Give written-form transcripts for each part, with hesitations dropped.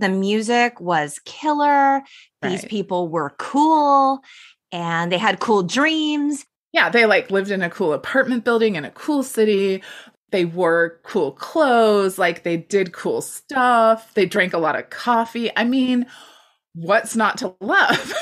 The music was killer. These people were cool and they had cool dreams. Yeah, they like lived in a cool apartment building in a cool city. They wore cool clothes, like they did cool stuff. They drank a lot of coffee. I mean, what's not to love?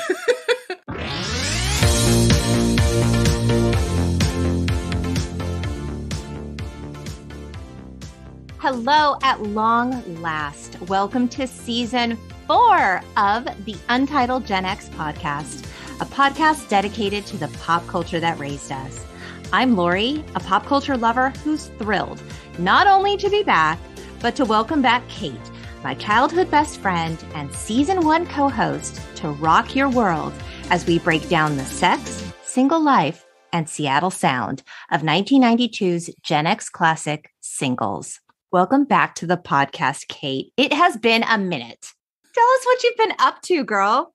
Hello at long last. Welcome to season 4 of the Untitled GenX podcast, a podcast dedicated to the pop culture that raised us. I'm Lori, a pop culture lover who's thrilled not only to be back, but to welcome back Cate, my childhood best friend and season 1 co-host, to rock your world as we break down the sex, single life, and Seattle sound of 1992's GenX classic Singles. Welcome back to the podcast, Cate. It has been a minute. Tell us what you've been up to, girl.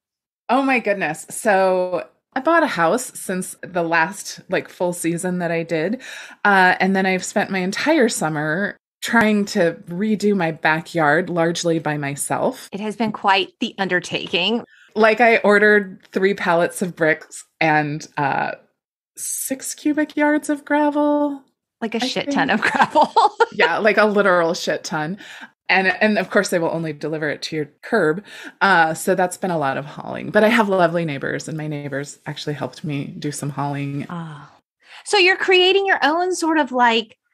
Oh my goodness. So I bought a house since the last full season that I did. And then I've spent my entire summer trying to redo my backyard largely by myself. It has been quite the undertaking. I ordered 3 pallets of bricks and 6 cubic yards of gravel. Like a shit ton of gravel. Yeah, like a literal shit ton. And of course, they will only deliver it to your curb. So that's been a lot of hauling. But I have lovely neighbors, and my neighbors actually helped me do some hauling. Oh. So you're creating your own sort of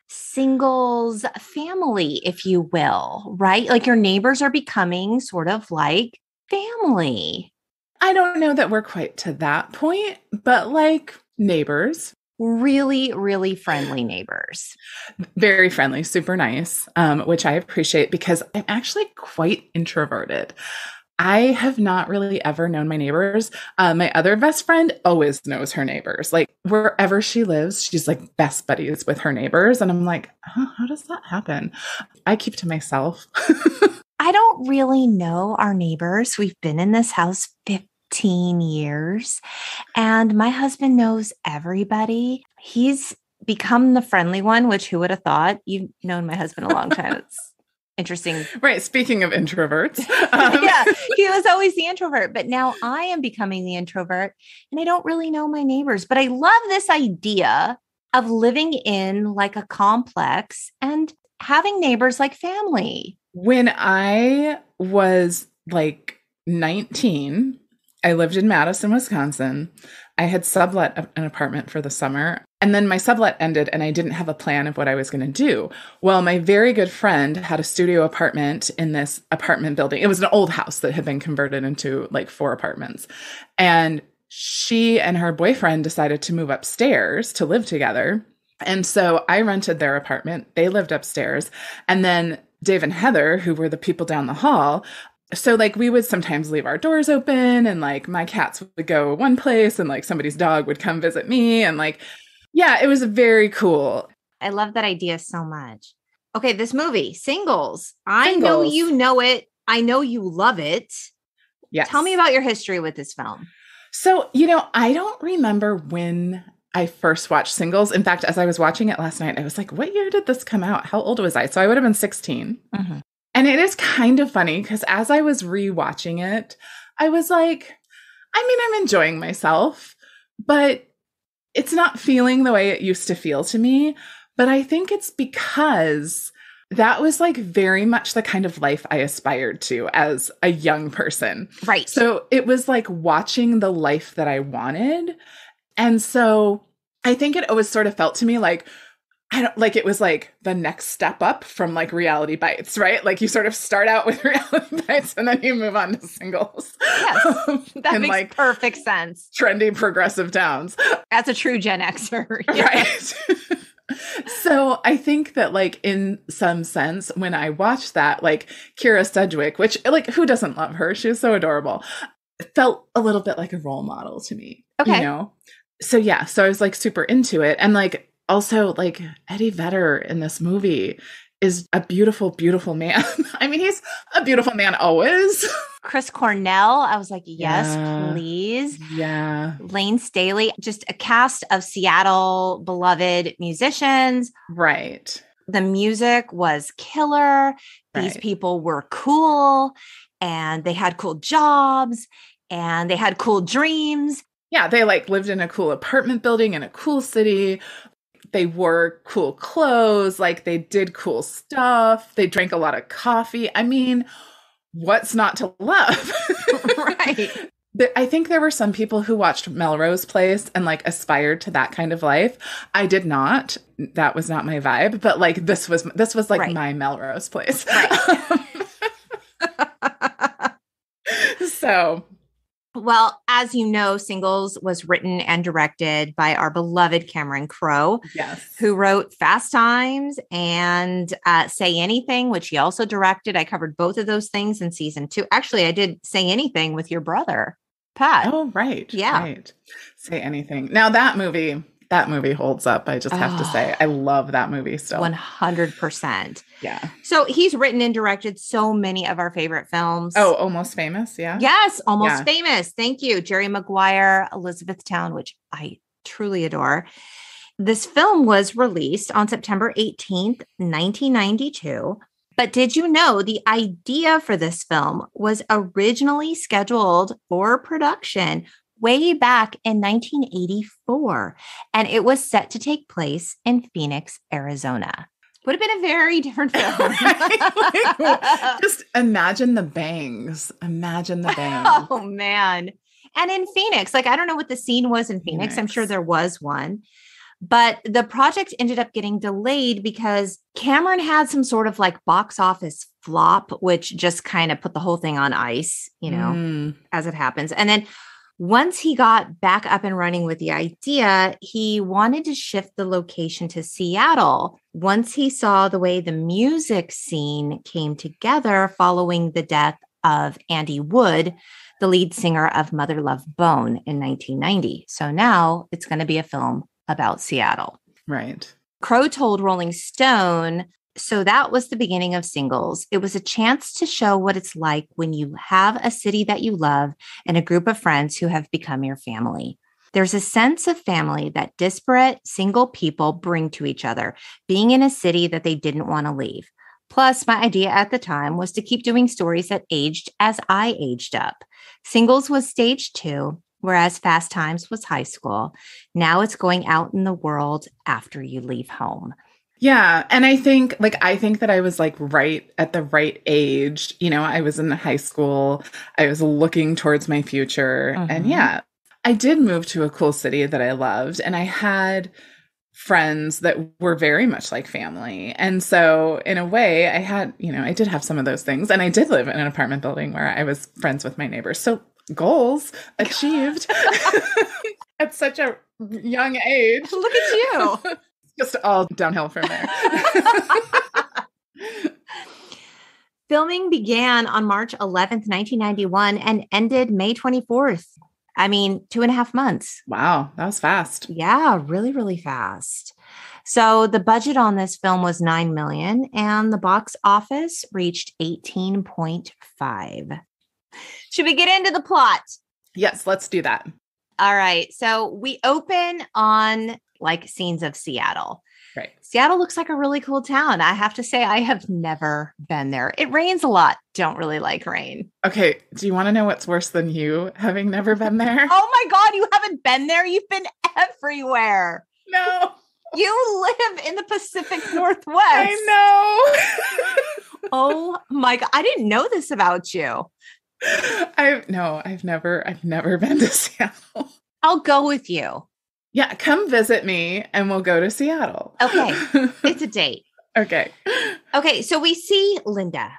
singles family, if you will, right? Like your neighbors are becoming sort of like family. I don't know that we're quite to that point, but neighbors. Really, really friendly neighbors. Very friendly, super nice, which I appreciate because I'm actually quite introverted. I have not really ever known my neighbors. My other best friend always knows her neighbors. Wherever she lives, she's best buddies with her neighbors. And I'm like, how does that happen? I keep to myself. I don't really know our neighbors. We've been in this house 15 years and my husband knows everybody. He's become the friendly one, which who would have thought? You've known my husband a long time. It's interesting. Right. Speaking of introverts. Yeah, he was always the introvert, but now I am becoming the introvert and I don't really know my neighbors, but I love this idea of living in a complex and having neighbors like family. When I was 19, I lived in Madison, Wisconsin. I had sublet an apartment for the summer, and then my sublet ended and I didn't have a plan of what I was going to do. Well, my very good friend had a studio apartment in this apartment building. It was an old house that had been converted into 4 apartments. And she and her boyfriend decided to move upstairs to live together. And so I rented their apartment. They lived upstairs. And then Dave and Heather, who were the people down the hall, so we would sometimes leave our doors open and my cats would go one place and somebody's dog would come visit me. And yeah, it was very cool. I love that idea so much. Okay. This movie, Singles. I know you know it. I know you love it. Yes. Tell me about your history with this film. So, I don't remember when I first watched Singles. In fact, as I was watching it last night, I was like, what year did this come out? How old was I? So I would have been 16. Mm-hmm. And it is kind of funny because as I was rewatching it, I was like, I'm enjoying myself, but it's not feeling the way it used to feel to me. But I think it's because that was very much the kind of life I aspired to as a young person. Right. So it was watching the life that I wanted. And so I think it always sort of felt to me it was the next step up from Reality Bites, right? You sort of start out with Reality Bites and then you move on to Singles. Yes, that makes perfect sense. Trendy progressive towns. As a true Gen Xer. Right. So I think that in some sense, when I watched that, Kira Sedgwick, which who doesn't love her? She was so adorable. Felt a little bit like a role model to me. Okay. So yeah, so I was super into it. And also, Eddie Vedder in this movie is a beautiful, beautiful man. He's a beautiful man always. Chris Cornell, I was like, yes, please. Yeah. Lane Staley, just a cast of Seattle beloved musicians. Right. The music was killer. These people were cool and they had cool jobs and they had cool dreams. Yeah, they like lived in a cool apartment building in a cool city. They wore cool clothes, like they did cool stuff. They drank a lot of coffee. I mean, what's not to love? Right. I think there were some people who watched Melrose Place and like aspired to that kind of life. I did not. That was not my vibe, but like this was like my Melrose Place. Right. So, well, as you know, Singles was written and directed by our beloved Cameron Crowe, yes, who wrote Fast Times and Say Anything, which he also directed. I covered both of those things in season 2. Actually, I did Say Anything with your brother, Pat. Oh, right. Yeah. Right. Say Anything. Now that movie holds up. I just have to say, I love that movie still. 100%. Yeah. So he's written and directed so many of our favorite films. Oh, Almost Famous. Yeah. Yes. Almost Famous. Thank you. Jerry Maguire, Elizabethtown, which I truly adore. This film was released on September 18th, 1992. But did you know the idea for this film was originally scheduled for production way back in 1984, and it was set to take place in Phoenix, Arizona. Would have been a very different film. Just imagine the bangs. Imagine the bangs. Oh, man. And in Phoenix, like, I don't know what the scene was in Phoenix. I'm sure there was one. But the project ended up getting delayed because Cameron had some sort of like box office flop, which just kind of put the whole thing on ice, you know, as it happens. And then once he got back up and running with the idea, he wanted to shift the location to Seattle. Once he saw the way the music scene came together following the death of Andy Wood, the lead singer of Mother Love Bone in 1990. So now it's going to be a film about Seattle. Right. Crowe told Rolling Stone, so that was the beginning of Singles. It was a chance to show what it's like when you have a city that you love and a group of friends who have become your family. There's a sense of family that disparate, single people bring to each other, being in a city that they didn't want to leave. Plus, my idea at the time was to keep doing stories that aged as I aged up. Singles was stage 2, whereas Fast Times was high school. Now it's going out in the world after you leave home. Yeah. And I think that I was like right at the right age. You know, I was in high school. I was looking towards my future. And yeah, I did move to a cool city that I loved. And I had friends that were very much like family. And so in a way I had, you know, I did have some of those things. And I did live in an apartment building where I was friends with my neighbors. So goals achieved at such a young age. Look at you. Just all downhill from there. Filming began on March 11th, 1991 and ended May 24th. I mean, 2.5 months. Wow. That was fast. Yeah, really, really fast. So the budget on this film was $9 million and the box office reached 18.5. Should we get into the plot? Yes, let's do that. All right. So we open on like scenes of Seattle. Right. Seattle looks like a really cool town. I have to say, I have never been there. It rains a lot. Don't really like rain. Okay. Do you want to know what's worse than you having never been there? Oh my God, you haven't been there? You've been everywhere. No. You live in the Pacific Northwest. I know. Oh my God. I didn't know this about you. I've never been to Seattle. I'll go with you. Yeah, come visit me and we'll go to Seattle. Okay. It's a date. Okay. Okay, so we see Linda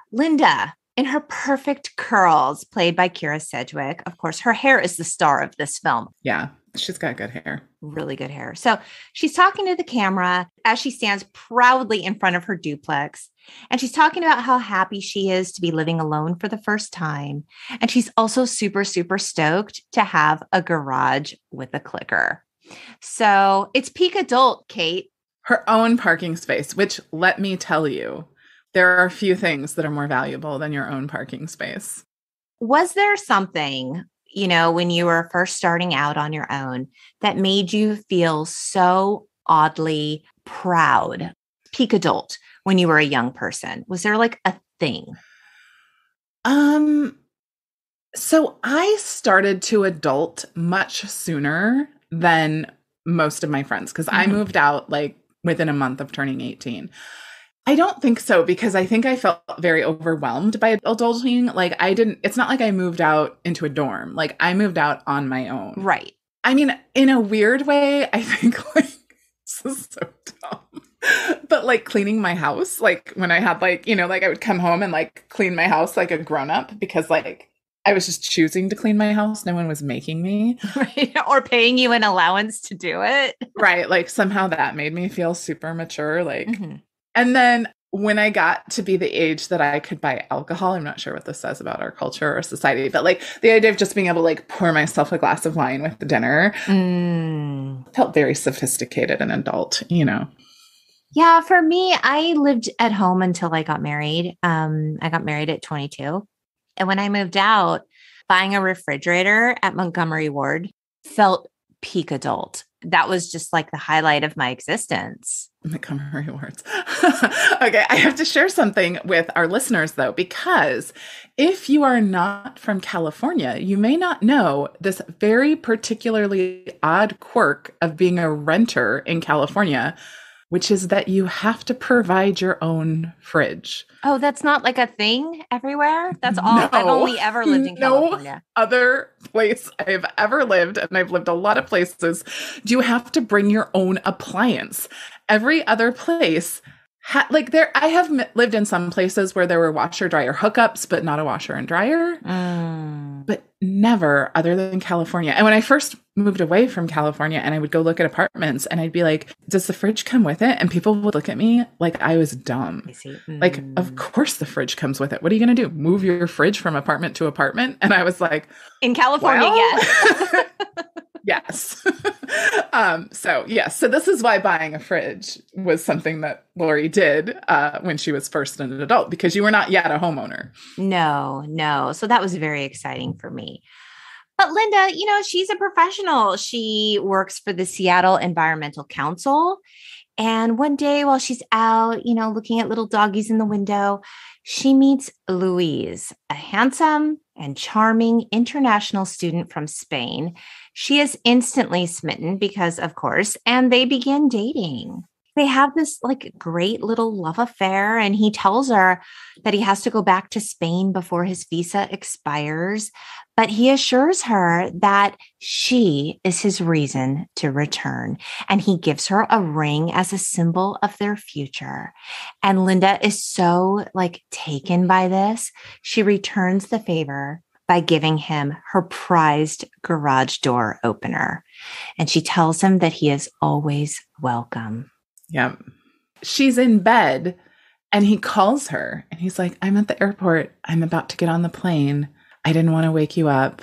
in her perfect curls, played by Kira Sedgwick. Of course, her hair is the star of this film. Yeah, she's got good hair. Really good hair. So she's talking to the camera as she stands proudly in front of her duplex. And she's talking about how happy she is to be living alone for the first time. And she's also super, super stoked to have a garage with a clicker. So it's peak adult, Cate. Her own parking space, which, let me tell you, there are a few things that are more valuable than your own parking space. Was there something, you know, when you were first starting out on your own that made you feel so oddly proud? Peak adult. when you were a young person? Was there like a thing? So I started to adult much sooner than most of my friends because I moved out like within a month of turning 18. I don't think so because I think I felt very overwhelmed by adulting. Like it's not like I moved out into a dorm. Like I moved out on my own. Right. I mean, in a weird way, I think like, this is so dumb. But like cleaning my house, like when I had like, like I would come home and like clean my house like a grown up because like I was just choosing to clean my house. No one was making me. Right. Or paying you an allowance to do it. Right. Like somehow that made me feel super mature. Like, and then when I got to be the age that I could buy alcohol, I'm not sure what this says about our culture or society, but like the idea of just being able to like pour myself a glass of wine with dinner felt very sophisticated and adult, Yeah, for me, I lived at home until I got married. I got married at 22. And when I moved out, buying a refrigerator at Montgomery Ward felt peak adult. That was just like the highlight of my existence. Montgomery Wards. Okay, I have to share something with our listeners, though, because if you are not from California, you may not know this very particularly odd quirk of being a renter in California, which is that you have to provide your own fridge. Oh, that's not like a thing everywhere? That's all. No, I've only ever lived in California. No other place I've ever lived, and I've lived a lot of places, do you have to bring your own appliance. Every other place, I have lived in some places where there were washer dryer hookups, but not a washer and dryer. But never other than California. And when I first moved away from California and I would go look at apartments and I'd be like, does the fridge come with it? And people would look at me like I was dumb. I see. Like, of course the fridge comes with it. What are you going to do? Move your fridge from apartment to apartment? And I was like, in California, yes. Yes. So this is why buying a fridge was something that Lori did when she was first an adult, because you were not yet a homeowner. No. So that was very exciting for me. But Linda, she's a professional. She works for the Seattle Environmental Council. And one day while she's out, looking at little doggies in the window, she meets Louise, a handsome and charming international student from Spain. She is instantly smitten because, of course, and they begin dating. They have this like great little love affair, and he tells her that he has to go back to Spain before his visa expires. But he assures her that she is his reason to return. And he gives her a ring as a symbol of their future. And Linda is so taken by this. She returns the favor by giving him her prized garage door opener. And she tells him that he is always welcome. Yeah. She's in bed and he calls her and he's like, I'm at the airport. I'm about to get on the plane. I didn't want to wake you up.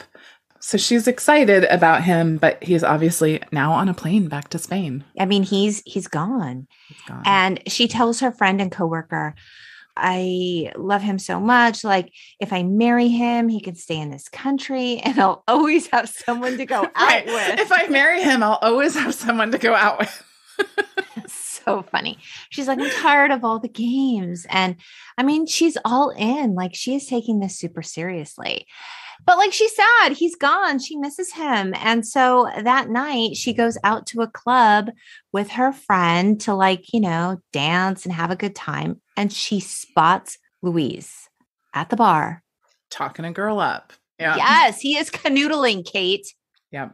So she's excited about him, but he's obviously now on a plane back to Spain. I mean, he's gone. He's gone. And she tells her friend and coworker, I love him so much. Like, if I marry him, he can stay in this country and I'll always have someone to go out with. If I marry him, I'll always have someone to go out with. So funny. She's like, I'm tired of all the games. And I mean, she's all in. Like, she is taking this super seriously. But like she said, he's gone. She misses him. And so that night she goes out to a club with her friend to dance and have a good time. And she spots Louise at the bar. Talking a girl up. Yeah. Yes, he is canoodling, Cate. Yeah.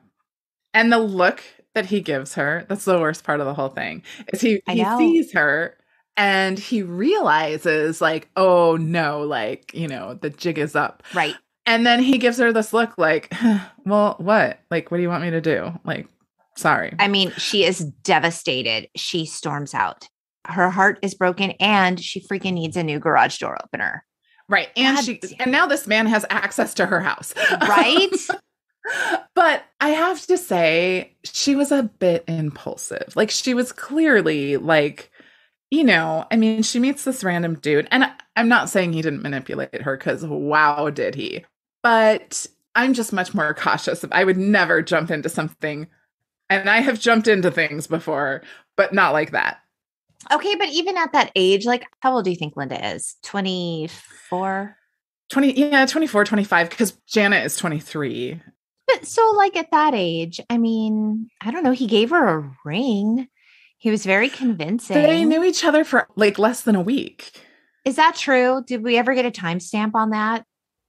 And the look that he gives her, that's the worst part of the whole thing, is he sees her and he realizes oh no, the jig is up. Right. And then he gives her this look well, what? What do you want me to do? Sorry. I mean, she is devastated. She storms out. Her heart is broken and she freaking needs a new garage door opener. Right. And and now this man has access to her house. Right? But I have to say, she was a bit impulsive. She was clearly I mean, she meets this random dude. And I'm not saying he didn't manipulate her because wow, did he. But I'm just much more cautious. I would never jump into something. And I have jumped into things before, but not like that. Okay, but even at that age, like how old do you think Linda is? 24? 24, 25, because Janet is 23. But so like at that age, I mean, I don't know, he gave her a ring. He was very convincing. They knew each other for like less than a week. Is that true? Did we ever get a timestamp on that?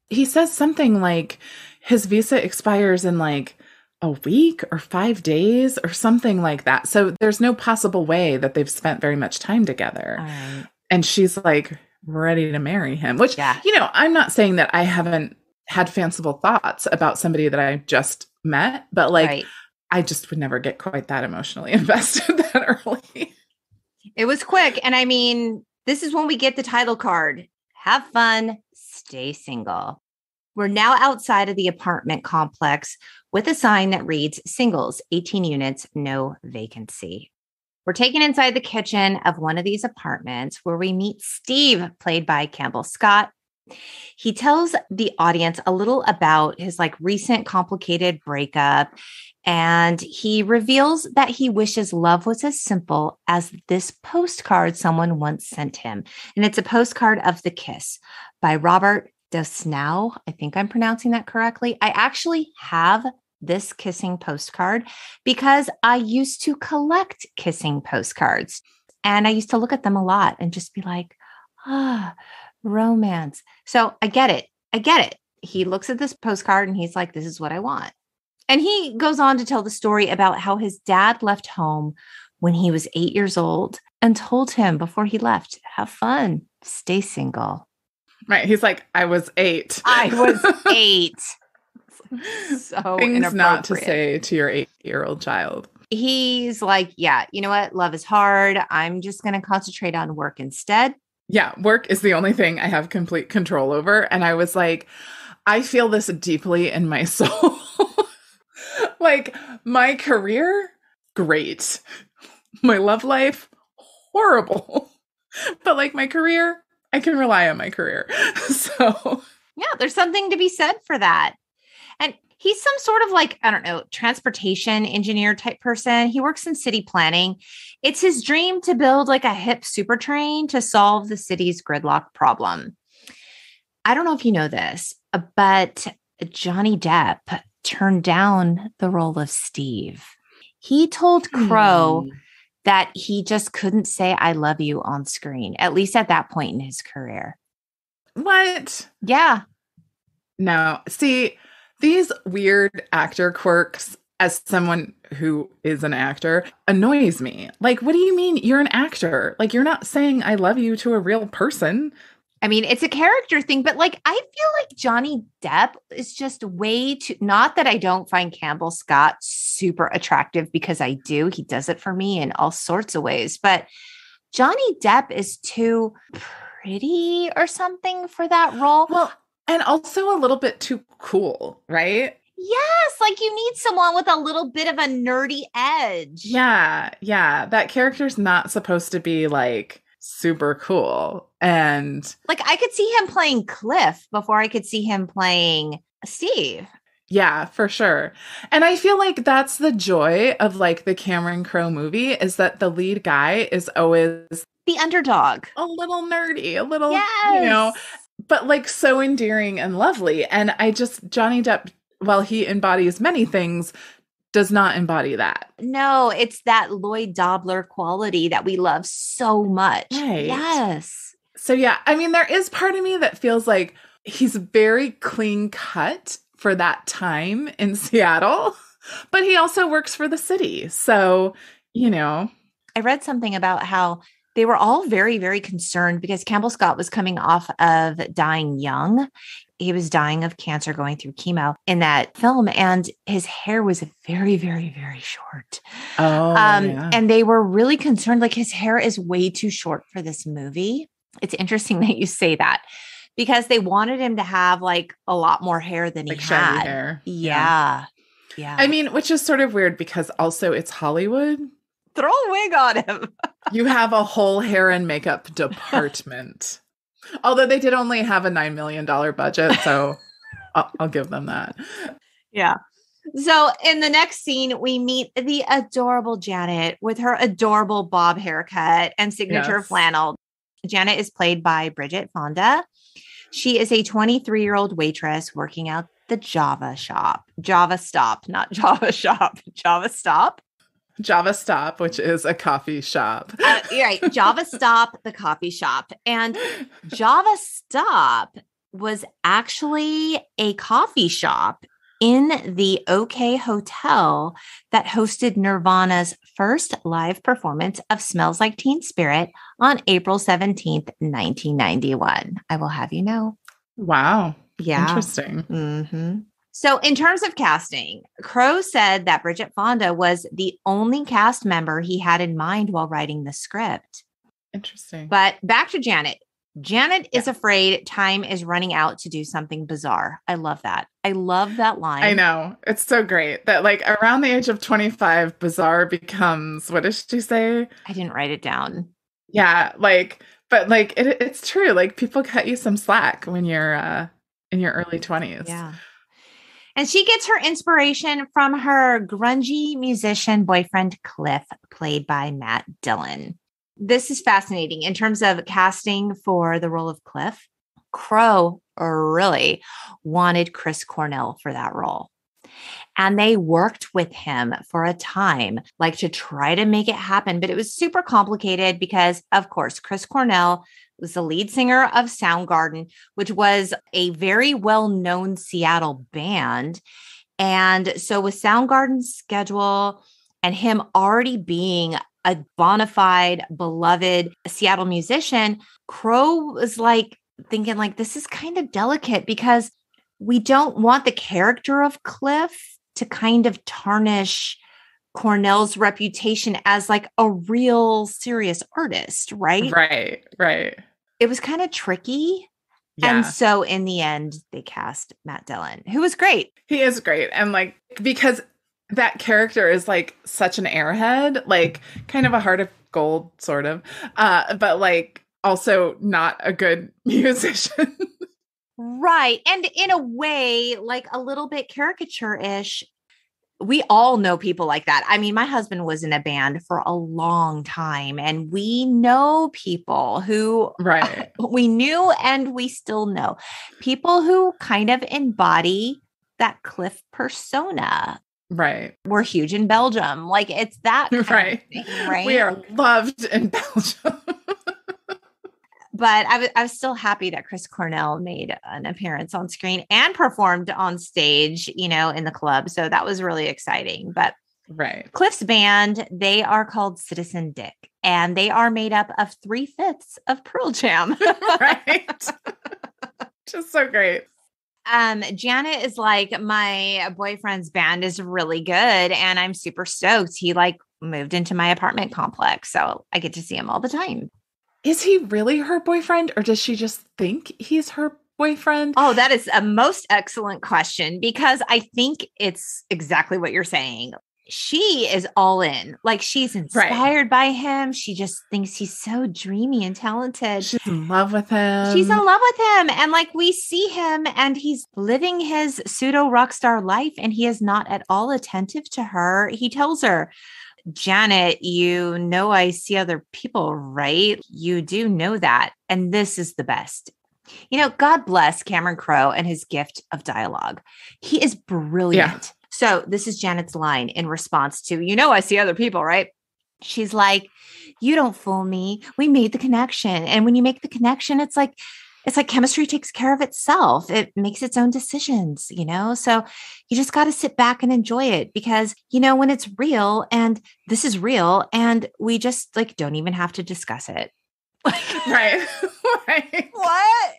He says something like his visa expires in like a week or 5 days or something like that. So there's no possible way that they've spent very much time together. Right. And she's like ready to marry him, which, I'm not saying that I haven't had fanciful thoughts about somebody that I just met, but like, I just would never get quite that emotionally invested that early. It was quick. And I mean, this is when we get the title card. Have fun, stay single. We're now outside of the apartment complex with a sign that reads singles, 18 units, no vacancy. We're taken inside the kitchen of one of these apartments where we meet Steve, played by Campbell Scott. He tells the audience a little about his like recent complicated breakup. And he reveals that he wishes love was as simple as this postcard someone once sent him. And it's a postcard of the kiss by Robert Desnow. I think I'm pronouncing that correctly. I actually have this kissing postcard because I used to collect kissing postcards. And I used to look at them a lot and just be like, romance. So I get it. He looks at this postcard and he's like, this is what I want. And he goes on to tell the story about how his dad left home when he was 8 years old and told him before he left, have fun, stay single. Right. He's like, I was 8. I was 8. So things not to say to your 8-year-old child. He's like, yeah, you know what? Love is hard. I'm just going to concentrate on work instead. Yeah. Work is the only thing I have complete control over. And I was like, I feel this deeply in my soul. Like my career, great. My love life, horrible. But like my career, I can rely on my career. So yeah, there's something to be said for that. And he's some sort of like, I don't know, transportation engineer type person. He works in city planning. It's his dream to build like a hip super train to solve the city's gridlock problem. I don't know if you know this, but Johnny Depp turned down the role of Steve. He told Crow that he just couldn't say I love you on screen, at least at that point in his career. What? Yeah. No. See, these weird actor quirks, as someone who is an actor, annoys me. Like, what do you mean you're an actor? Like, you're not saying I love you to a real person. I mean, it's a character thing, but like, I feel like Johnny Depp is just way too, not that I don't find Campbell Scott super attractive because I do. He does it for me in all sorts of ways, but Johnny Depp is too pretty or something for that role. Well, and also a little bit too cool, right? Yes, like you need someone with a little bit of a nerdy edge. Yeah. That character's not supposed to be like super cool. And like I could see him playing Cliff before I could see him playing Steve. Yeah, for sure. And I feel like that's the joy of like the Cameron Crowe movie is that the lead guy is always the underdog. A little nerdy, a little, but like so endearing and lovely. And Johnny Depp, while he embodies many things, does not embody that. No, it's that Lloyd Dobler quality that we love so much. Right. Yes. So yeah, I mean, there is part of me that feels like he's very clean cut for that time in Seattle, but he also works for the city. So, I read something about how they were all very, very concerned because Campbell Scott was coming off of dying young. He was dying of cancer, going through chemo in that film, and his hair was very, very, very short. And they were really concerned, like his hair is way too short for this movie. It's interesting that you say that because they wanted him to have like a lot more hair than like he had. Hair. Yeah. I mean, which is sort of weird because also it's Hollywood. Throw a wig on him. You have a whole hair and makeup department. Although they did only have a $9 million budget, so I'll give them that. Yeah. So in the next scene, we meet the adorable Janet with her adorable bob haircut and signature flannel. Janet is played by Bridget Fonda. She is a 23-year-old waitress working out the Java shop. Java Stop, not Java Shop. Java Stop. Java Stop, which is a coffee shop. Right. Java Stop, the coffee shop. And Java Stop was actually a coffee shop in the OK Hotel that hosted Nirvana's first live performance of Smells Like Teen Spirit on April 17th, 1991. I will have you know. Wow. Yeah. Interesting. Mm-hmm. So in terms of casting, Crowe said that Bridget Fonda was the only cast member he had in mind while writing the script. Interesting. But back to Janet. Janet is afraid time is running out to do something bizarre. I love that. I love that line. I know. It's so great that like around the age of 25, bizarre becomes, what does she say? I didn't write it down. Yeah. But it's true. Like people cut you some slack when you're in your early 20s. Yeah. And she gets her inspiration from her grungy musician boyfriend, Cliff, played by Matt Dillon. This is fascinating in terms of casting for the role of Cliff. Crowe really wanted Chris Cornell for that role. And they worked with him for a time, like to try to make it happen. But it was super complicated because, of course, Chris Cornell was the lead singer of Soundgarden, which was a very well-known Seattle band. And so with Soundgarden's schedule and him already being a bona fide, beloved Seattle musician, Crowe was like thinking like, this is kind of delicate because we don't want the character of Cliff to kind of tarnish Cornell's reputation as like a real serious artist, right? Right. It was kind of tricky. Yeah. And so in the end, they cast Matt Dillon, who was great. He is great. And like, because that character is like such an airhead, like kind of a heart of gold, sort of, but like also not a good musician. Right. And in a way, like a little bit caricature-ish. We all know people like that. I mean, my husband was in a band for a long time, and we know people who we knew and we still know people who kind of embody that Cliff persona. Right. We're huge in Belgium. Like it's that kind of thing, right? We are loved in Belgium. But I was still happy that Chris Cornell made an appearance on screen and performed on stage, you know, in the club. So that was really exciting. But Cliff's band, they are called Citizen Dick, and they are made up of 3/5 of Pearl Jam. Right. Just so great. Janet is like, my boyfriend's band is really good, and I'm super stoked. He like moved into my apartment complex, so I get to see him all the time. Is he really her boyfriend, or does she just think he's her boyfriend? Oh, that is a most excellent question, because I think it's exactly what you're saying. She is all in. Like she's inspired by him. She just thinks he's so dreamy and talented. She's in love with him. And like we see him and he's living his pseudo rock star life, and he is not at all attentive to her. He tells her, Janet, you know, I see other people, right? You do know that. And this is the best. You know, God bless Cameron Crowe and his gift of dialogue. He is brilliant. Yeah. So this is Janet's line in response to, you know, I see other people, right? She's like, you don't fool me. We made the connection. And when you make the connection, it's like chemistry takes care of itself. It makes its own decisions, you know? So you just got to sit back and enjoy it because, you know, when it's real and this is real and we just like, don't even have to discuss it. Right. What?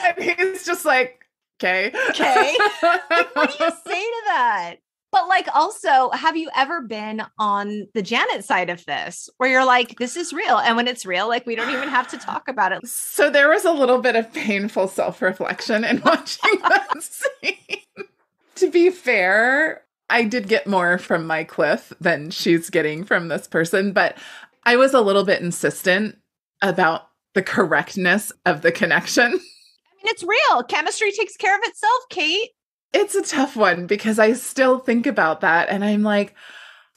And he's just like, okay. Like, what do you say to that? But like, also, have you ever been on the Janet side of this where you're like, this is real. And when it's real, like, we don't even have to talk about it. So there was a little bit of painful self-reflection in watching that scene. To be fair, I did get more from my Cliff than she's getting from this person, but I was a little bit insistent about the correctness of the connection. I mean, it's real. Chemistry takes care of itself, Cate. It's a tough one because I still think about that and I'm like,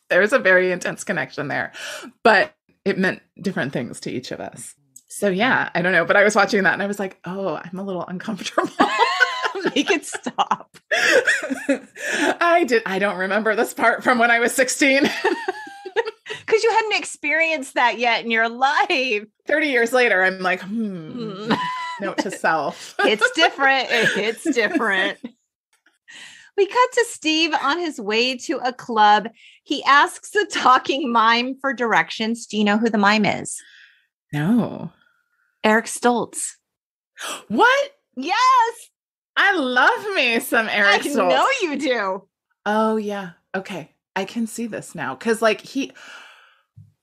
there's a very intense connection there, but it meant different things to each of us. So yeah, I don't know, but I was watching that and I was like, oh, I'm a little uncomfortable. Make it stop. I don't remember this part from when I was 16. Because you hadn't experienced that yet in your life. 30 years later, I'm like, note to self. It's different. It's different. We cut to Steve on his way to a club. He asks the talking mime for directions. Do you know who the mime is? No. Eric Stoltz. What? Yes. I love me some Eric Stoltz. I know you do. Oh, yeah. Okay. I can see this now. Because like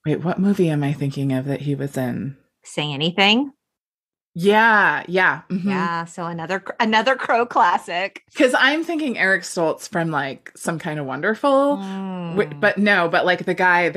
wait, what movie am I thinking of that he was in? Say Anything? Yeah. Yeah. Mm-hmm. Yeah. So another Crow classic. Because I'm thinking Eric Stoltz from like Some Kind of Wonderful. But no, but like the guy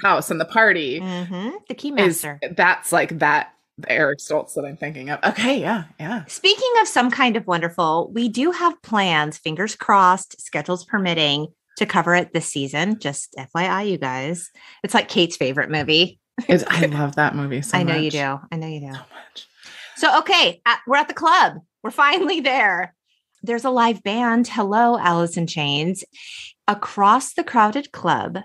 house and the party. Mm-hmm. The key master. That's like that. The Eric Stoltz that I'm thinking of. Okay, yeah, yeah. Speaking of Some Kind of Wonderful, we do have plans, fingers crossed, schedules permitting, to cover it this season. Just FYI, you guys. It's like Cate's favorite movie. I love that movie so much. I know you do. I know you do. So much. So, okay, we're at the club. We're finally there. There's a live band. Hello, Alice in Chains. Across the crowded club,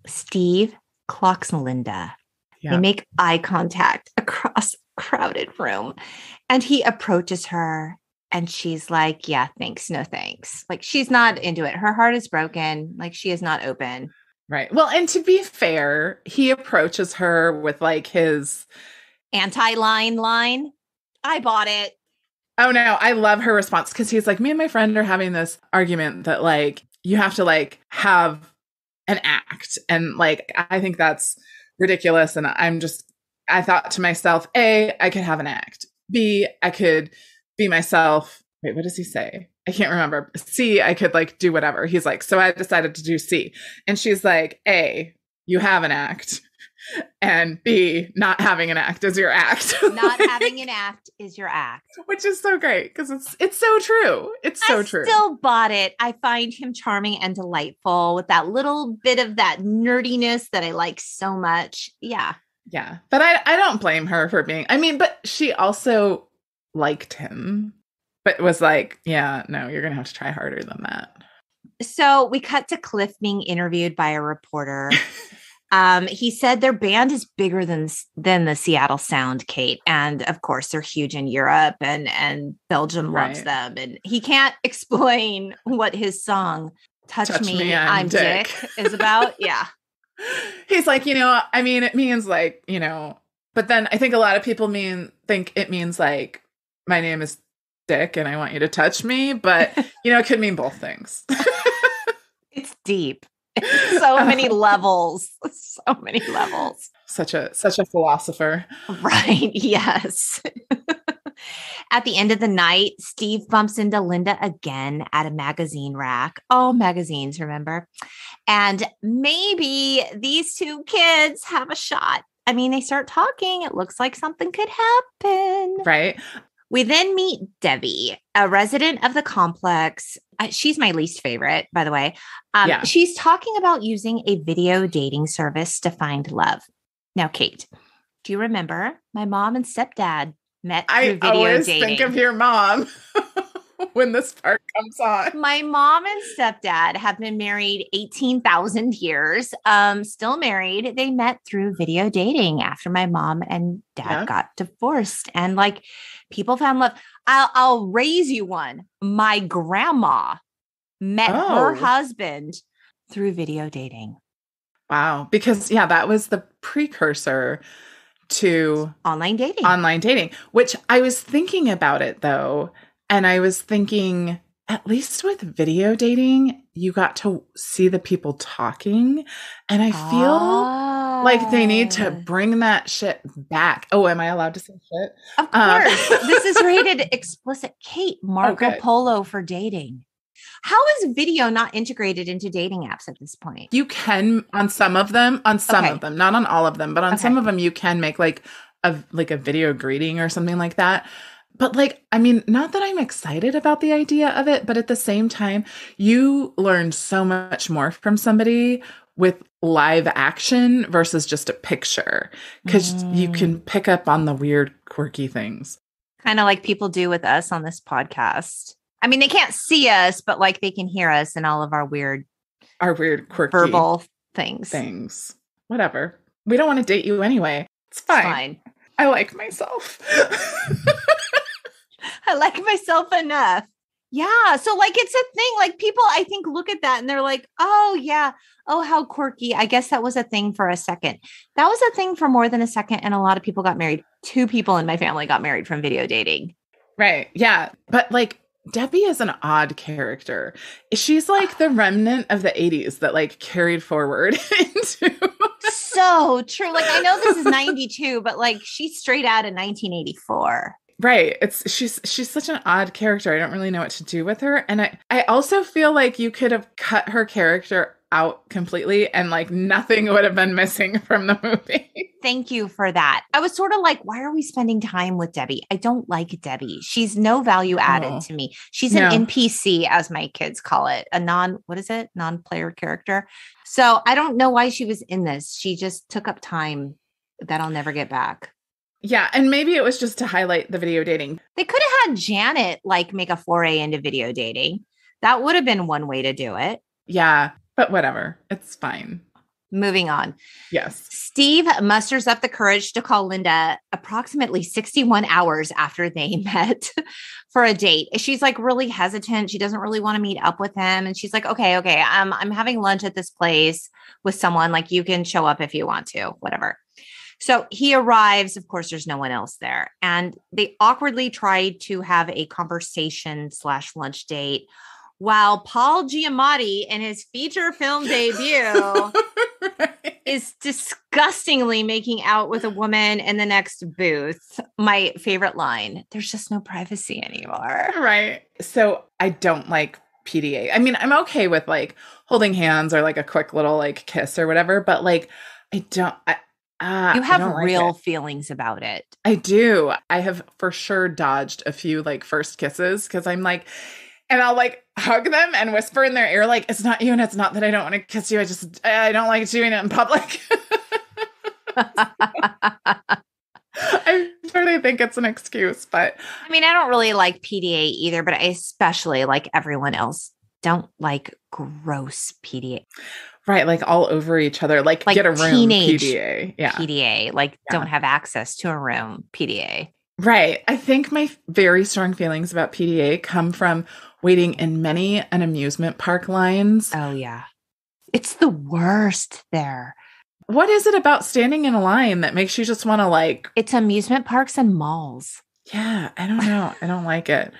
Steve clocks Linda. They make eye contact across a crowded room and he approaches her and she's like, yeah, thanks. No, thanks. Like she's not into it. Her heart is broken. Like she is not open. Right. Well, and to be fair, he approaches her with like his line. I bought it. Oh no, I love her response because he's like, me and my friend are having this argument that like, you have to like have an act. And like, I think that's ridiculous. And I thought to myself, A, I could have an act. B, I could be myself. Wait, what does he say? I can't remember. C, I could like do whatever. He's like, so I decided to do C. And she's like, A, you have an act. And B, not having an act is your act. Not having an act is your act. Which is so great because it's so true. It's so true. I still bought it. I find him charming and delightful with that little bit of that nerdiness that I like so much. Yeah. Yeah. But I don't blame her for being, but she also liked him, but was like, yeah, no, you're going to have to try harder than that. So we cut to Cliff being interviewed by a reporter. He said their band is bigger than the Seattle Sound, Cate. And of course, they're huge in Europe and Belgium loves them. And he can't explain what his song, Touch Me, I'm Dick, is about. Yeah. He's like, it means like, but then I think a lot of people think it means like, my name is Dick and I want you to touch me. But, it could mean both things. It's deep. So many levels. So many levels. Such a philosopher. Right. Yes. At the end of the night, Steve bumps into Linda again at a magazine rack. Oh, magazines, remember? And maybe these two kids have a shot. They start talking. It looks like something could happen. Right. We then meet Debbie, a resident of the complex. She's my least favorite, by the way. She's talking about using a video dating service to find love. Now, Cate, do you remember my mom and stepdad met through video dating? I always think of your mom when this part comes on. My mom and stepdad have been married 18,000 years, still married. They met through video dating after my mom and dad got divorced. And like people found love. I'll raise you one. My grandma met her husband through video dating. Wow. Because that was the precursor to online dating, which I was thinking about it though. And I was thinking, at least with video dating, you got to see the people talking. And I feel like they need to bring that shit back. Oh, am I allowed to say shit? Of course. This is rated explicit. Cate, Marco Polo for dating. How is video not integrated into dating apps at this point? You can on some of them, not on all of them, but on some of them you can make like a video greeting or something like that. But like, I mean, not that I'm excited about the idea of it, but at the same time, you learn so much more from somebody with live action versus just a picture, because you can pick up on the weird, quirky things. Kind of like people do with us on this podcast. I mean, they can't see us, but like they can hear us and all of our weird, quirky verbal things. Whatever. We don't want to date you anyway. It's fine. It's fine. I like myself. I like myself enough. Yeah. So like, it's a thing. Like people, I think, look at that and they're like, oh yeah. Oh, how quirky. I guess that was a thing for a second. That was a thing for more than a second. And a lot of people got married. 2 people in my family got married from video dating. Right. Yeah. But like, Debbie is an odd character. She's like the remnant of the 80s that like carried forward into. So true. Like, I know this is 92, but like she's straight out of 1984. Right. She's such an odd character. I don't really know what to do with her. And I also feel like you could have cut her character out completely and like nothing would have been missing from the movie. Thank you for that. I was sort of like, why are we spending time with Debbie? I don't like Debbie. She's no value added to me. She's an NPC, as my kids call it, a non-player character. So I don't know why she was in this. She just took up time that I'll never get back. Yeah. And maybe it was just to highlight the video dating. They could have had Janet like make a foray into video dating. That would have been one way to do it. Yeah. But whatever. It's fine. Moving on. Yes. Steve musters up the courage to call Linda approximately 61 hours after they met for a date. She's like really hesitant. She doesn't really want to meet up with him. And she's like, okay. I'm having lunch at this place with someone. Like, you can show up if you want to, whatever. So he arrives. Of course, there's no one else there. And they awkwardly try to have a conversation/lunch date while Paul Giamatti in his feature film debut is disgustingly making out with a woman in the next booth. My favorite line, there's just no privacy anymore. Right. So I don't like PDA. I mean, I'm okay with like holding hands or like a quick little like kiss or whatever, but like you have real feelings about it. I do. I have for sure dodged a few like first kisses because I'm like, and I'll like hug them and whisper in their ear, like, it's not you and it's not that I don't want to kiss you. I don't like doing it in public. I'm sure they think it's an excuse, but. I mean, I don't really like PDA either, but I especially, like everyone else, don't like gross PDA. Right. Like all over each other. Like get a room PDA. Yeah. PDA. Like don't have access to a room PDA. Right. I think my very strong feelings about PDA come from waiting in many an amusement park lines. Oh, yeah. It's the worst there. What is it about standing in a line that makes you just want to like... It's amusement parks and malls. Yeah. I don't know. I don't like it.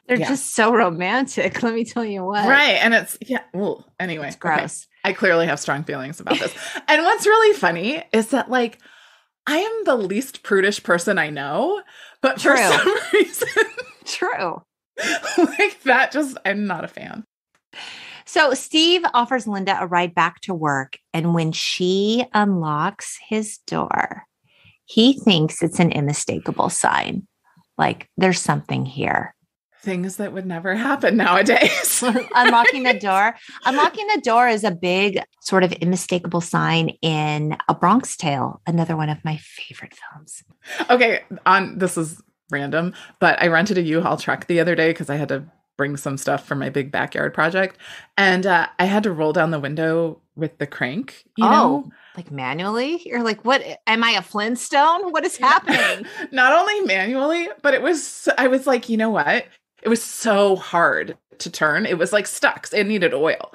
They're just so romantic. Let me tell you what. Right. And it's... Yeah. Well, anyway. It's gross. Okay. I clearly have strong feelings about this. And what's really funny is that like, I am the least prudish person I know, but for some reason... True. Like that just, I'm not a fan. So Steve offers Linda a ride back to work. And when she unlocks his door, he thinks it's an unmistakable sign. Like there's something here. Things that would never happen nowadays. Unlocking the door. Unlocking the door is a big sort of unmistakable sign in A Bronx Tale, another one of my favorite films. Okay. This is random, but I rented a U-Haul truck the other day because I had to bring some stuff for my big backyard project. And I had to roll down the window with the crank, you know? Like manually? You're like, what? Am I a Flintstone? What is happening? Not only manually, but I was like, you know what? It was so hard to turn. It was like stuck. It needed oil.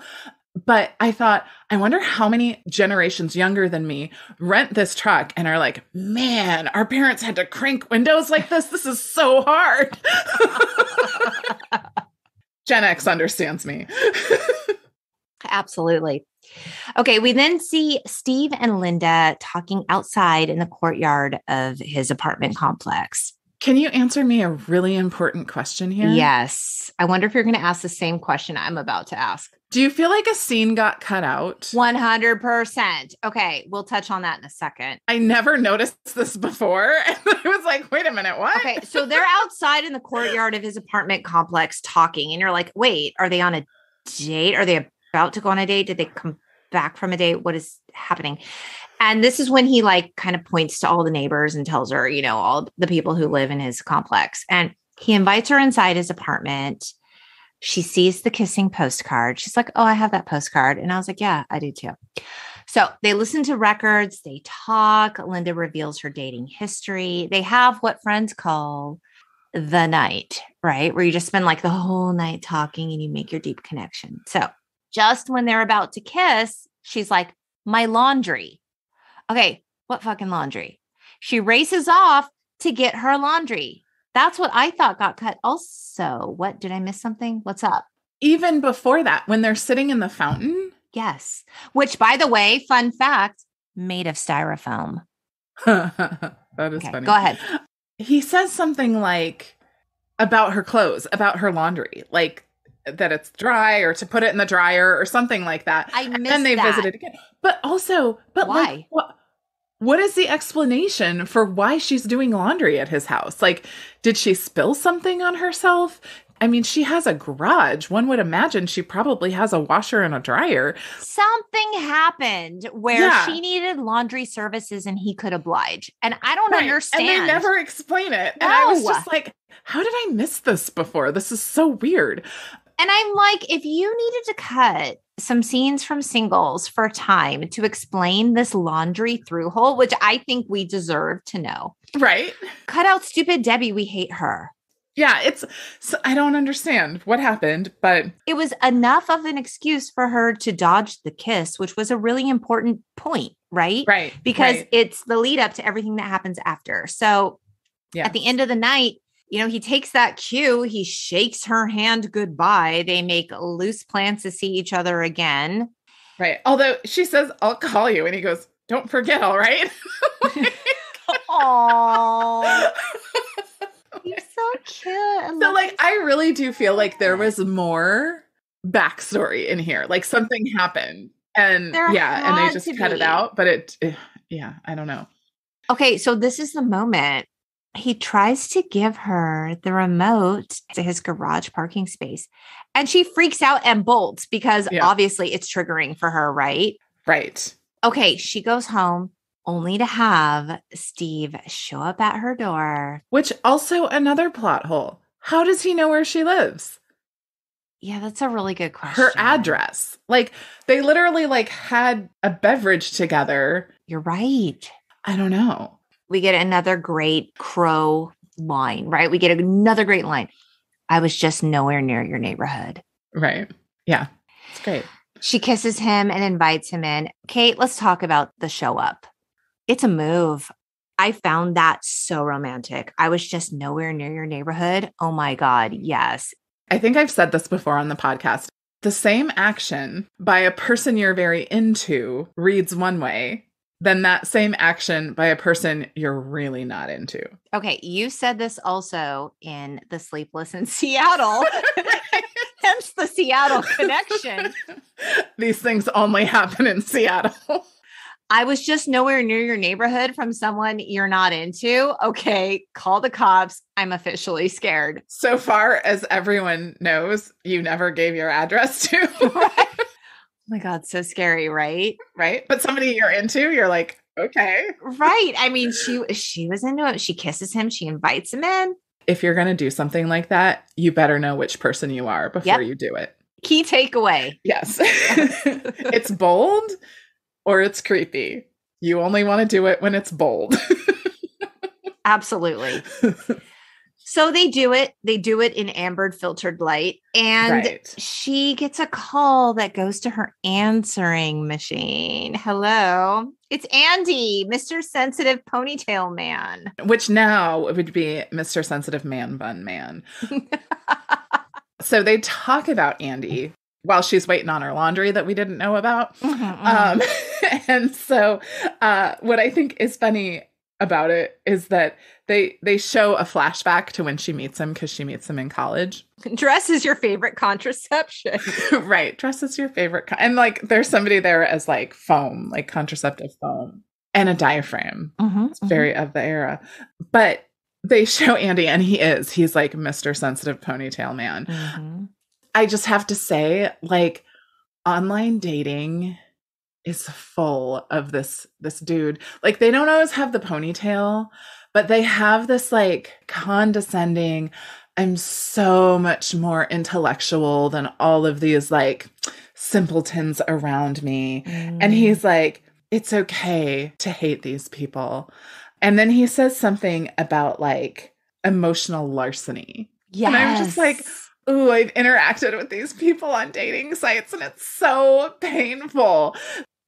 But I thought, I wonder how many generations younger than me rent this truck and are like, man, our parents had to crank windows like this. This is so hard. Gen X understands me. Absolutely. Okay, we then see Steve and Linda talking outside in the courtyard of his apartment complex. Can you answer me a really important question here? Yes. I wonder if you're going to ask the same question I'm about to ask. Do you feel like a scene got cut out? 100%. Okay, we'll touch on that in a second. I never noticed this before. And I was like, wait a minute, what? Okay, so they're outside in the courtyard of his apartment complex talking. And you're like, wait, are they on a date? Are they about to go on a date? Did they come back from a date? What is happening? And this is when he like kind of points to all the neighbors and tells her, you know, all the people who live in his complex. And he invites her inside his apartment. She sees the kissing postcard. She's like, oh, I have that postcard. And I was like, yeah, I do too. So they listen to records. They talk. Linda reveals her dating history. They have what friends call the night, right? Where you just spend like the whole night talking and you make your deep connection. So just when they're about to kiss, she's like, my laundry. Okay, what fucking laundry? She races off to get her laundry. That's what I thought got cut. Also, what did I miss something? What's up? Even before that, when they're sitting in the fountain? Yes. Which, by the way, fun fact, made of styrofoam. That is funny. Go ahead. He says something like about her clothes, about her laundry, like that it's dry or to put it in the dryer or something like that. I missed and they that. visited again. But also, why? Like, what is the explanation for why she's doing laundry at his house? Like, did she spill something on herself? I mean, she has a garage. One would imagine she probably has a washer and a dryer. Something happened where she needed laundry services and he could oblige. And I don't understand. And they never explain it. No. And I was just like, how did I miss this before? This is so weird. And I'm like, if you needed to cut some scenes from Singles for time to explain this laundry through hole, which I think we deserve to know. Right. Cut out stupid Debbie. We hate her. Yeah, I don't understand what happened, but it was enough of an excuse for her to dodge the kiss, which was a really important point, right? Right. Because it's the lead up to everything that happens after. So at the end of the night, you know, he takes that cue. He shakes her hand goodbye. They make loose plans to see each other again. Right. Although she says, I'll call you. And he goes, don't forget, all right? Aww. You're so cute. So, like, I really do feel like there was more backstory in here. Like, something happened. And and they just cut it out. But I don't know. Okay. So this is the moment. He tries to give her the remote to his garage parking space. And she freaks out and bolts because obviously it's triggering for her, right? Right. Okay. She goes home only to have Steve show up at her door. Which also another plot hole. How does he know where she lives? Yeah, that's a really good question. Her address. Like, they literally like had a beverage together. You're right. I don't know. We get another great Crow line, right? We get another great line. I was just nowhere near your neighborhood. Right. Yeah. It's great. She kisses him and invites him in. Cate, let's talk about the show up. It's a move. I found that so romantic. I was just nowhere near your neighborhood. Oh my God. Yes. I think I've said this before on the podcast. The same action by a person you're very into reads one way, then that same action by a person you're really not into. Okay. You said this also in The Sleepless in Seattle. Hence the Seattle connection. These things only happen in Seattle. I was just nowhere near your neighborhood from someone you're not into. Okay. Call the cops. I'm officially scared. So far as everyone knows, you never gave your address to. Right? Oh my God, so scary, right? Right. But somebody you're into, you're like, okay. Right. I mean, she was into it. She kisses him. She invites him in. If you're going to do something like that, you better know which person you are before you do it. Key takeaway. Yes. It's bold or it's creepy. You only want to do it when it's bold. Absolutely. So they do it. They do it in ambered filtered light. And she gets a call that goes to her answering machine. Hello. It's Andy, Mr. Sensitive Ponytail Man. Which now would be Mr. Sensitive Man Bun Man. So they talk about Andy while she's waiting on her laundry that we didn't know about. And so what I think is funny about it is that they show a flashback to when she meets him, because she meets him in college. Dress is your favorite contraception. Right. Dress is your favorite. And like there's somebody there as like foam, like contraceptive foam, and a diaphragm. It's very of the era. But they show Andy, and he's like Mr. Sensitive Ponytail Man. I just have to say, like, online dating is full of this dude. Like, they don't always have the ponytail, but they have this like condescending, I'm so much more intellectual than all of these like simpletons around me. And he's like, it's okay to hate these people. And then he says something about like emotional larceny. Yes. And I'm just like, ooh, I've interacted with these people on dating sites and it's so painful.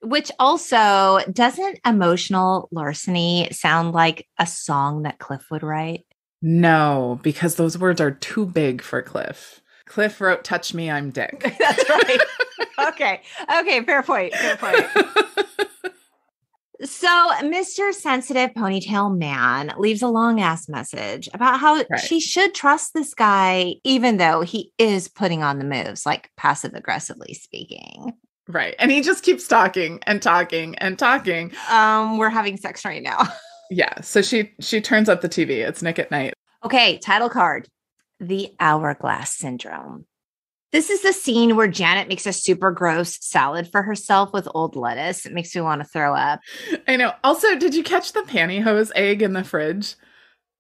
Which also, doesn't emotional larceny sound like a song that Cliff would write? No, because those words are too big for Cliff. Cliff wrote, touch me, I'm Dick. That's right. Okay, fair point. So Mr. Sensitive Ponytail Man leaves a long ass message about how she should trust this guy, even though he is putting on the moves, like passive aggressively speaking. Right. And he just keeps talking and talking and talking. We're having sex right now. Yeah. So she turns up the TV. It's Nick at Night. Okay. Title card, The Hourglass Syndrome. This is the scene where Janet makes a super gross salad for herself with old lettuce. It makes me want to throw up. I know. Also, did you catch the pantyhose egg in the fridge?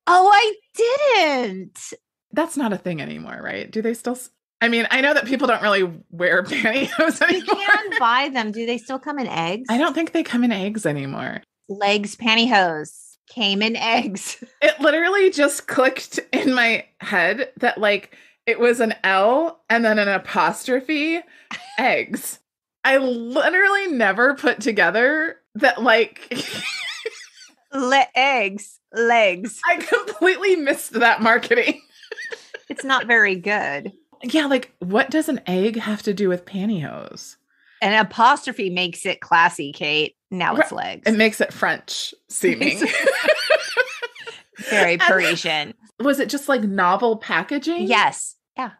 Oh, I didn't. That's not a thing anymore, right? Do they still? I mean, I know that people don't really wear pantyhose anymore. You can buy them. Do they still come in eggs? I don't think they come in eggs anymore. Legs pantyhose came in eggs. It literally just clicked in my head that like it was an L and then an apostrophe eggs. I literally never put together that like eggs, legs. I completely missed that marketing. It's not very good. Yeah, like what does an egg have to do with pantyhose? An apostrophe makes it classy, Cate. Now it's legs. It makes it French seeming. Very Parisian. Was it just like novel packaging? Yes. Yeah.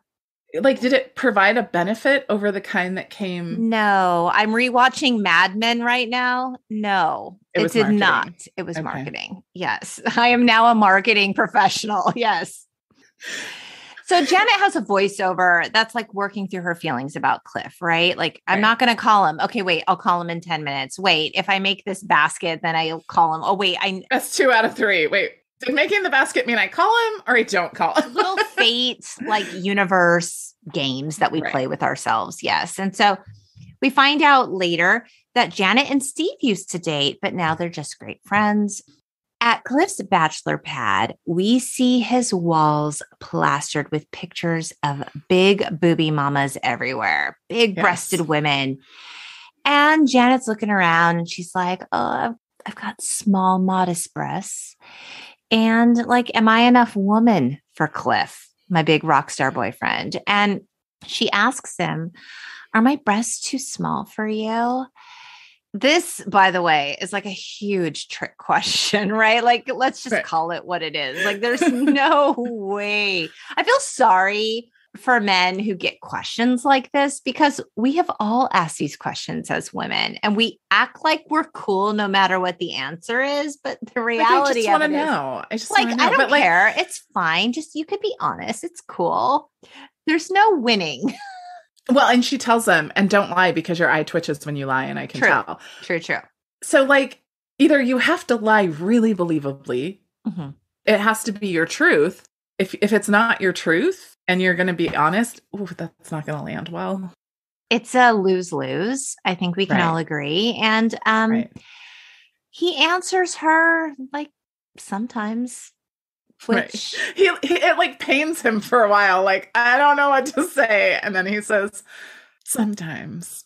Like, did it provide a benefit over the kind that came? No. I'm rewatching Mad Men right now. No, it did not. It was marketing. Yes. I am now a marketing professional. Yes. So Janet has a voiceover that's like working through her feelings about Cliff, right? Like, I'm not going to call him. Okay, wait, I'll call him in 10 minutes. Wait, if I make this basket, then I'll call him. Oh, wait. That's 2 out of 3. Wait, did making the basket mean I call him or I don't call him? Little fate, like universe games that we play with ourselves. Yes. And so we find out later that Janet and Steve used to date, but now they're just great friends. At Cliff's bachelor pad, we see his walls plastered with pictures of big booby mamas everywhere, big breasted women. And Janet's looking around and she's like, oh, I've got small, modest breasts. And like, am I enough woman for Cliff, my big rock star boyfriend? And she asks him, are my breasts too small for you? This, by the way, is like a huge trick question, right? Like, let's just call it what it is. Like, there's no way. I feel sorry for men who get questions like this because we have all asked these questions as women and we act like we're cool no matter what the answer is. But the reality of it is, I just like, want to know. I don't care. It's fine. Just, you could be honest. It's cool. There's no winning. Well, and she tells them, and don't lie because your eye twitches when you lie, and I can tell. True. So, like, either you have to lie really believably. Mm-hmm. It has to be your truth. If it's not your truth and you're going to be honest, that's not going to land well. It's a lose-lose. I think we can all agree. And he answers her, like, sometimes. Which it like pains him for a while. Like, I don't know what to say. And then he says, sometimes.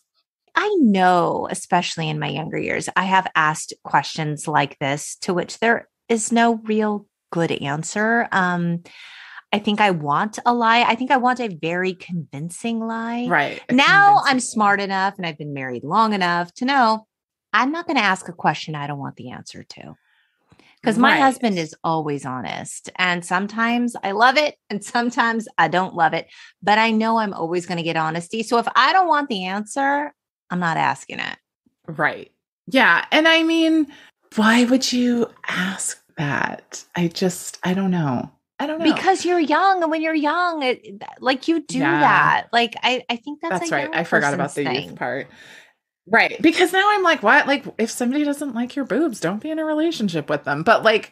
I know, especially in my younger years, I have asked questions like this to which there is no real good answer. I think I want a lie. I think I want a very convincing lie. Right. Now I'm smart enough and I've been married long enough to know I'm not going to ask a question I don't want the answer to. Because my husband is always honest. And sometimes I love it and sometimes I don't love it. But I know I'm always going to get honesty. So if I don't want the answer, I'm not asking it. Right. Yeah. And I mean, why would you ask that? I don't know. I don't know. Because you're young. And when you're young, you do that. Like, I think that's right. I forgot about the youth part. Right. Because now I'm like, what? Like, if somebody doesn't like your boobs, don't be in a relationship with them. But like,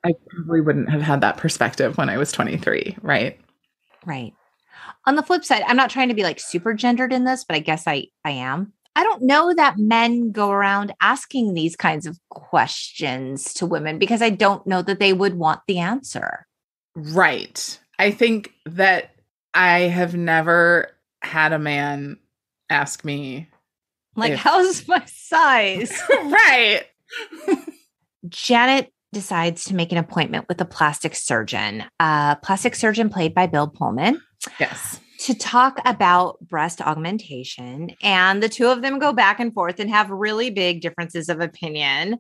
I probably wouldn't have had that perspective when I was 23. Right. Right. On the flip side, I'm not trying to be like super gendered in this, but I guess I am. I don't know that men go around asking these kinds of questions to women because I don't know that they would want the answer. Right. I think that I have never had a man ask me, like, how's my size? Right. Janet decides to make an appointment with a plastic surgeon played by Bill Pullman. Yes. To talk about breast augmentation. And the two of them go back and forth and have really big differences of opinion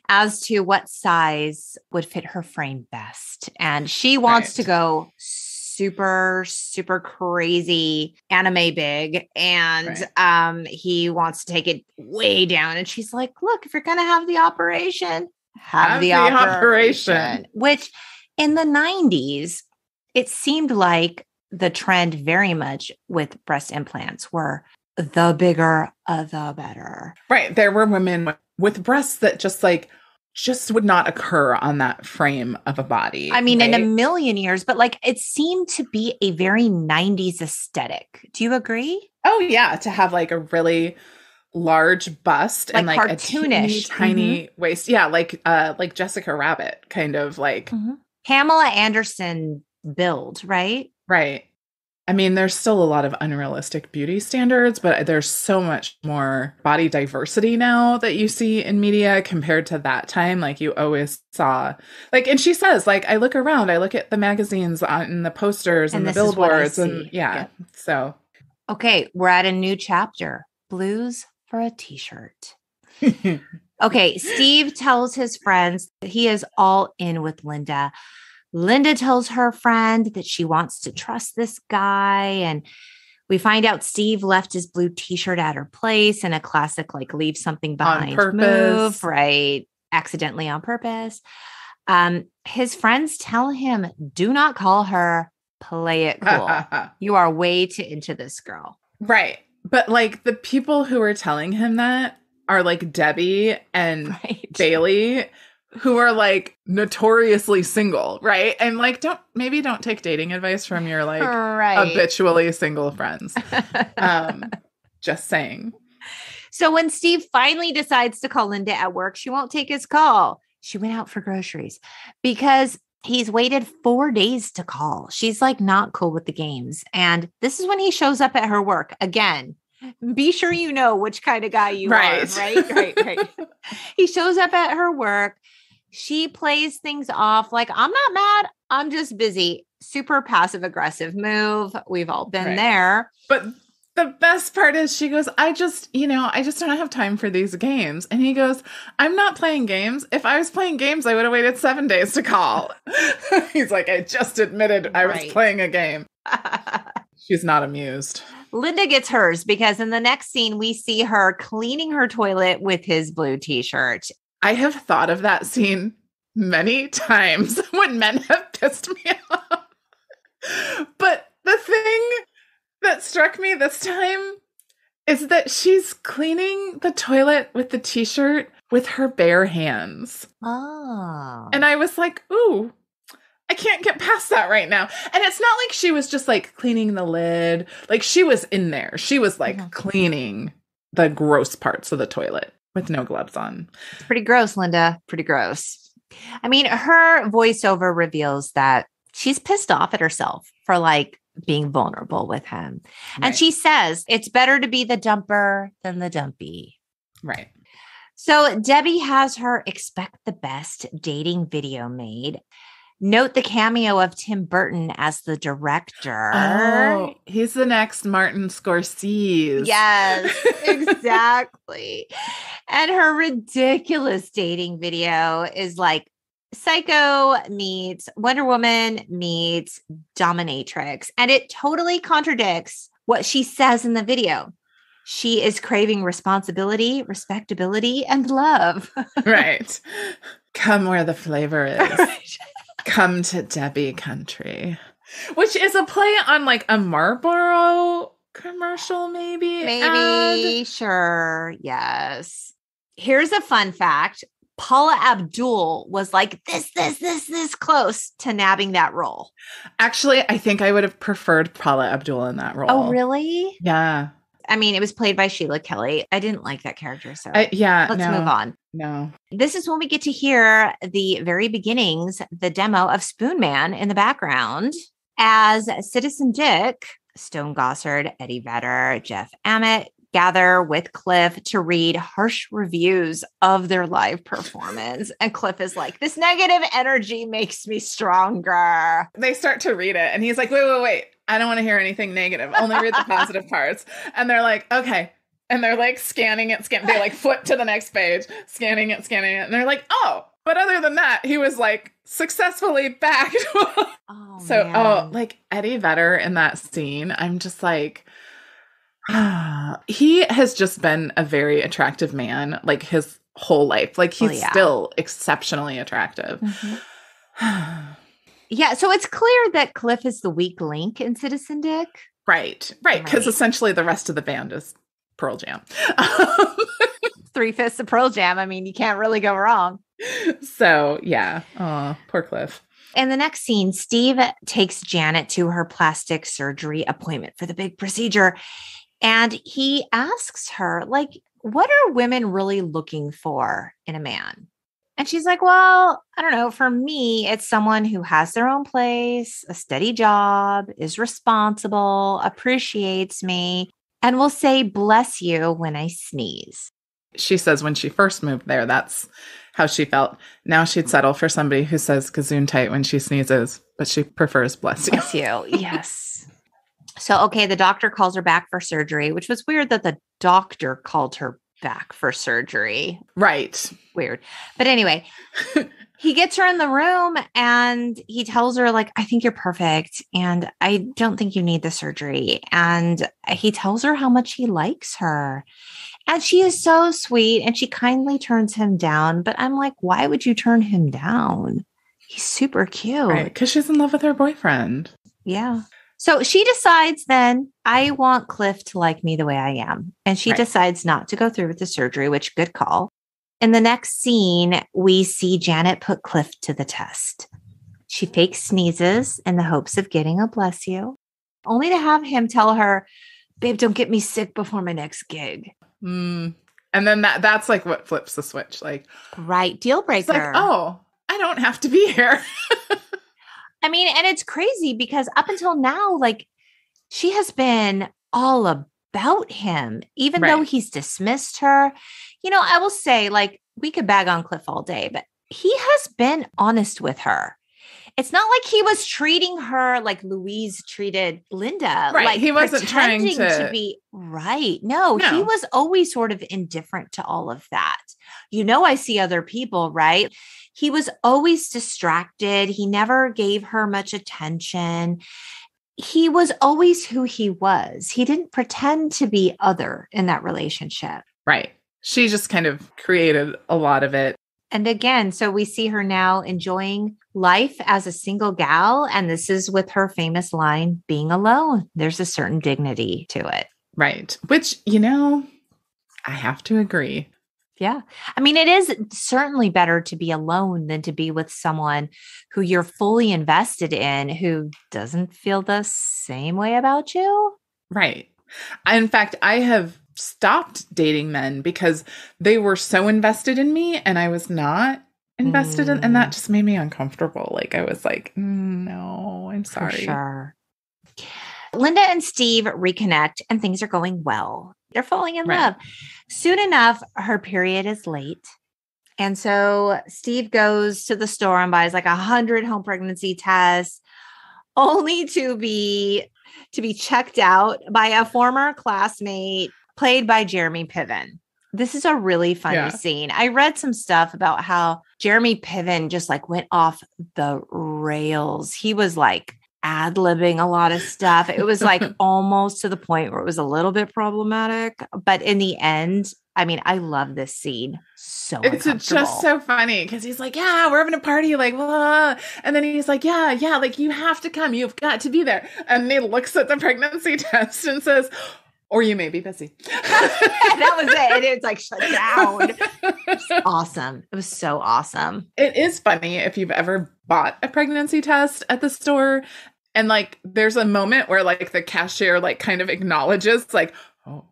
as to what size would fit her frame best. And she wants to go super, super crazy anime big. And he wants to take it way down. And she's like, look, if you're going to have the operation, have the operation. Which in the 90s, it seemed like the trend very much with breast implants were the bigger, the better. Right. There were women with breasts that just would not occur on that frame of a body. I mean, in a million years, but like it seemed to be a very 90s aesthetic. Do you agree? Oh, yeah. To have like a really large bust and like cartoonish, a tiny waist. Yeah. Like Jessica Rabbit kind of like. Pamela Anderson build, right? Right. I mean, there's still a lot of unrealistic beauty standards, but there's so much more body diversity now that you see in media compared to that time. Like you always saw, like, and she says, like, I look around, I look at the magazines and the posters and the billboards and so. Okay. We're at a new chapter. Blues for a t-shirt. Okay. Steve tells his friends that he is all in with Linda. Linda tells her friend that she wants to trust this guy. And we find out Steve left his blue t-shirt at her place in a classic, like leave something behind move, right? Accidentally on purpose. His friends tell him, do not call her, play it cool. You are way too into this girl. Right. But like the people who are telling him that are like Debbie and Bailey, who are like notoriously single, right? And like, don't take dating advice from your like habitually single friends. Just saying. So when Steve finally decides to call Linda at work, she won't take his call. She went out for groceries because he's waited 4 days to call. She's like not cool with the games. And this is when he shows up at her work again. Be sure you know which kind of guy you are, right? He shows up at her work. She plays things off like, I'm not mad. I'm just busy. Super passive aggressive move. We've all been there. But the best part is she goes, I just don't have time for these games. And he goes, I'm not playing games. If I was playing games, I would have waited 7 days to call. He's like, I just admitted I was playing a game. She's not amused. Linda gets hers because in the next scene, we see her cleaning her toilet with his blue t-shirt. I have thought of that scene many times when men have pissed me off. But the thing that struck me this time is that she's cleaning the toilet with the t-shirt with her bare hands. Oh. And I was like, ooh, I can't get past that right now. And it's not like she was just like cleaning the lid. Like she was in there. She was like cleaning the gross parts of the toilet. With no gloves on. It's pretty gross, Linda. Pretty gross. I mean, her voiceover reveals that she's pissed off at herself for like being vulnerable with him. Right. And she says, it's better to be the dumper than the dumpy. Right. So Debbie has her expect the best dating video made. Note the cameo of Tim Burton as the director. Oh, he's the next Martin Scorsese. Yes, exactly. And her ridiculous dating video is like Psycho meets Wonder Woman meets dominatrix, and it totally contradicts what she says in the video. She is craving responsibility, respectability, and love. Right. Come where the flavor is. Right. Come to Debbie country. Which is a play on like a Marlboro commercial, maybe? Maybe. Sure. Yes. Here's a fun fact. Paula Abdul was like this close to nabbing that role. Actually, I think I would have preferred Paula Abdul in that role. Oh, really? Yeah. I mean, it was played by Sheila Kelly. I didn't like that character. So let's move on. No. This is when we get to hear the very beginnings, the demo of Spoon Man in the background as Citizen Dick, Stone Gossard, Eddie Vedder, Jeff Ament gather with Cliff to read harsh reviews of their live performance. And Cliff is like, this negative energy makes me stronger. They start to read it and he's like, wait. I don't want to hear anything negative. Only read the positive parts. And they're like, okay. And they're like scanning it. They like flip to the next page, scanning it. And they're like, oh, but other than that, he was like successfully backed. Like Eddie Vedder in that scene, I'm just like, he has just been a very attractive man, like his whole life. Like he's still exceptionally attractive. Mm-hmm. Yeah. So it's clear that Cliff is the weak link in Citizen Dick. Right. Because essentially the rest of the band is Pearl Jam. 3/5 of Pearl Jam. I mean, you can't really go wrong. So yeah. Oh, poor Cliff. In the next scene, Steve takes Janet to her plastic surgery appointment for the big procedure. And he asks her, like, what are women really looking for in a man? And she's like, well, I don't know. For me, it's someone who has their own place, a steady job, is responsible, appreciates me, and will say, bless you when I sneeze. She says when she first moved there, that's how she felt. Now she'd settle for somebody who says gazoon tight when she sneezes, but she prefers bless you. Bless you. Yes. So, okay, the doctor calls her back for surgery, which was weird that the doctor called her back for surgery. Right. Weird. But anyway, he gets her in the room and he tells her, like, I think you're perfect and I don't think you need the surgery. And he tells her how much he likes her. And she is so sweet and she kindly turns him down. But I'm like, why would you turn him down? He's super cute. Right, because she's in love with her boyfriend. Yeah. So she decides then, I want Cliff to like me the way I am. And she decides not to go through with the surgery, which good call. In the next scene, we see Janet put Cliff to the test. She fakes sneezes in the hopes of getting a bless you, only to have him tell her, babe, don't get me sick before my next gig. And then that's like what flips the switch. Like, right. Deal breaker. It's like, oh, I don't have to be here. I mean, and it's crazy because up until now, like she has been all about him, even though he's dismissed her. You know, I will say, like, we could bag on Cliff all day, but he has been honest with her. It's not like he was treating her like Louise treated Linda. Right. Like he wasn't trying to be right. No, he was always sort of indifferent to all of that. You know, I see other people, right? He was always distracted. He never gave her much attention. He was always who he was. He didn't pretend to be other in that relationship. Right. She just kind of created a lot of it. And again, so we see her now enjoying life as a single gal. And this is with her famous line, being alone. There's a certain dignity to it. Right. Which, you know, I have to agree. Yeah. I mean, it is certainly better to be alone than to be with someone who you're fully invested in, who doesn't feel the same way about you. Right. In fact, I have stopped dating men because they were so invested in me and I was not invested in, and that just made me uncomfortable. Like I was like, no, I'm sorry. For sure. Linda and Steve reconnect and things are going well. They're falling in love. Soon enough, her period is late. And so Steve goes to the store and buys like 100 home pregnancy tests, only to be checked out by a former classmate played by Jeremy Piven. This is a really funny scene. I read some stuff about how Jeremy Piven just like went off the rails. He was like ad-libbing a lot of stuff. It was like almost to the point where it was a little bit problematic. But in the end, I mean, I love this scene. So it's just so funny because he's like, yeah, we're having a party, like, blah. And then he's like, yeah, like you have to come. You've got to be there. And he looks at the pregnancy test and says, or you may be busy. That was it. And it's like shut down. It's awesome. It was so awesome. It is funny if you've ever bought a pregnancy test at the store and like there's a moment where like the cashier like kind of acknowledges like, oh.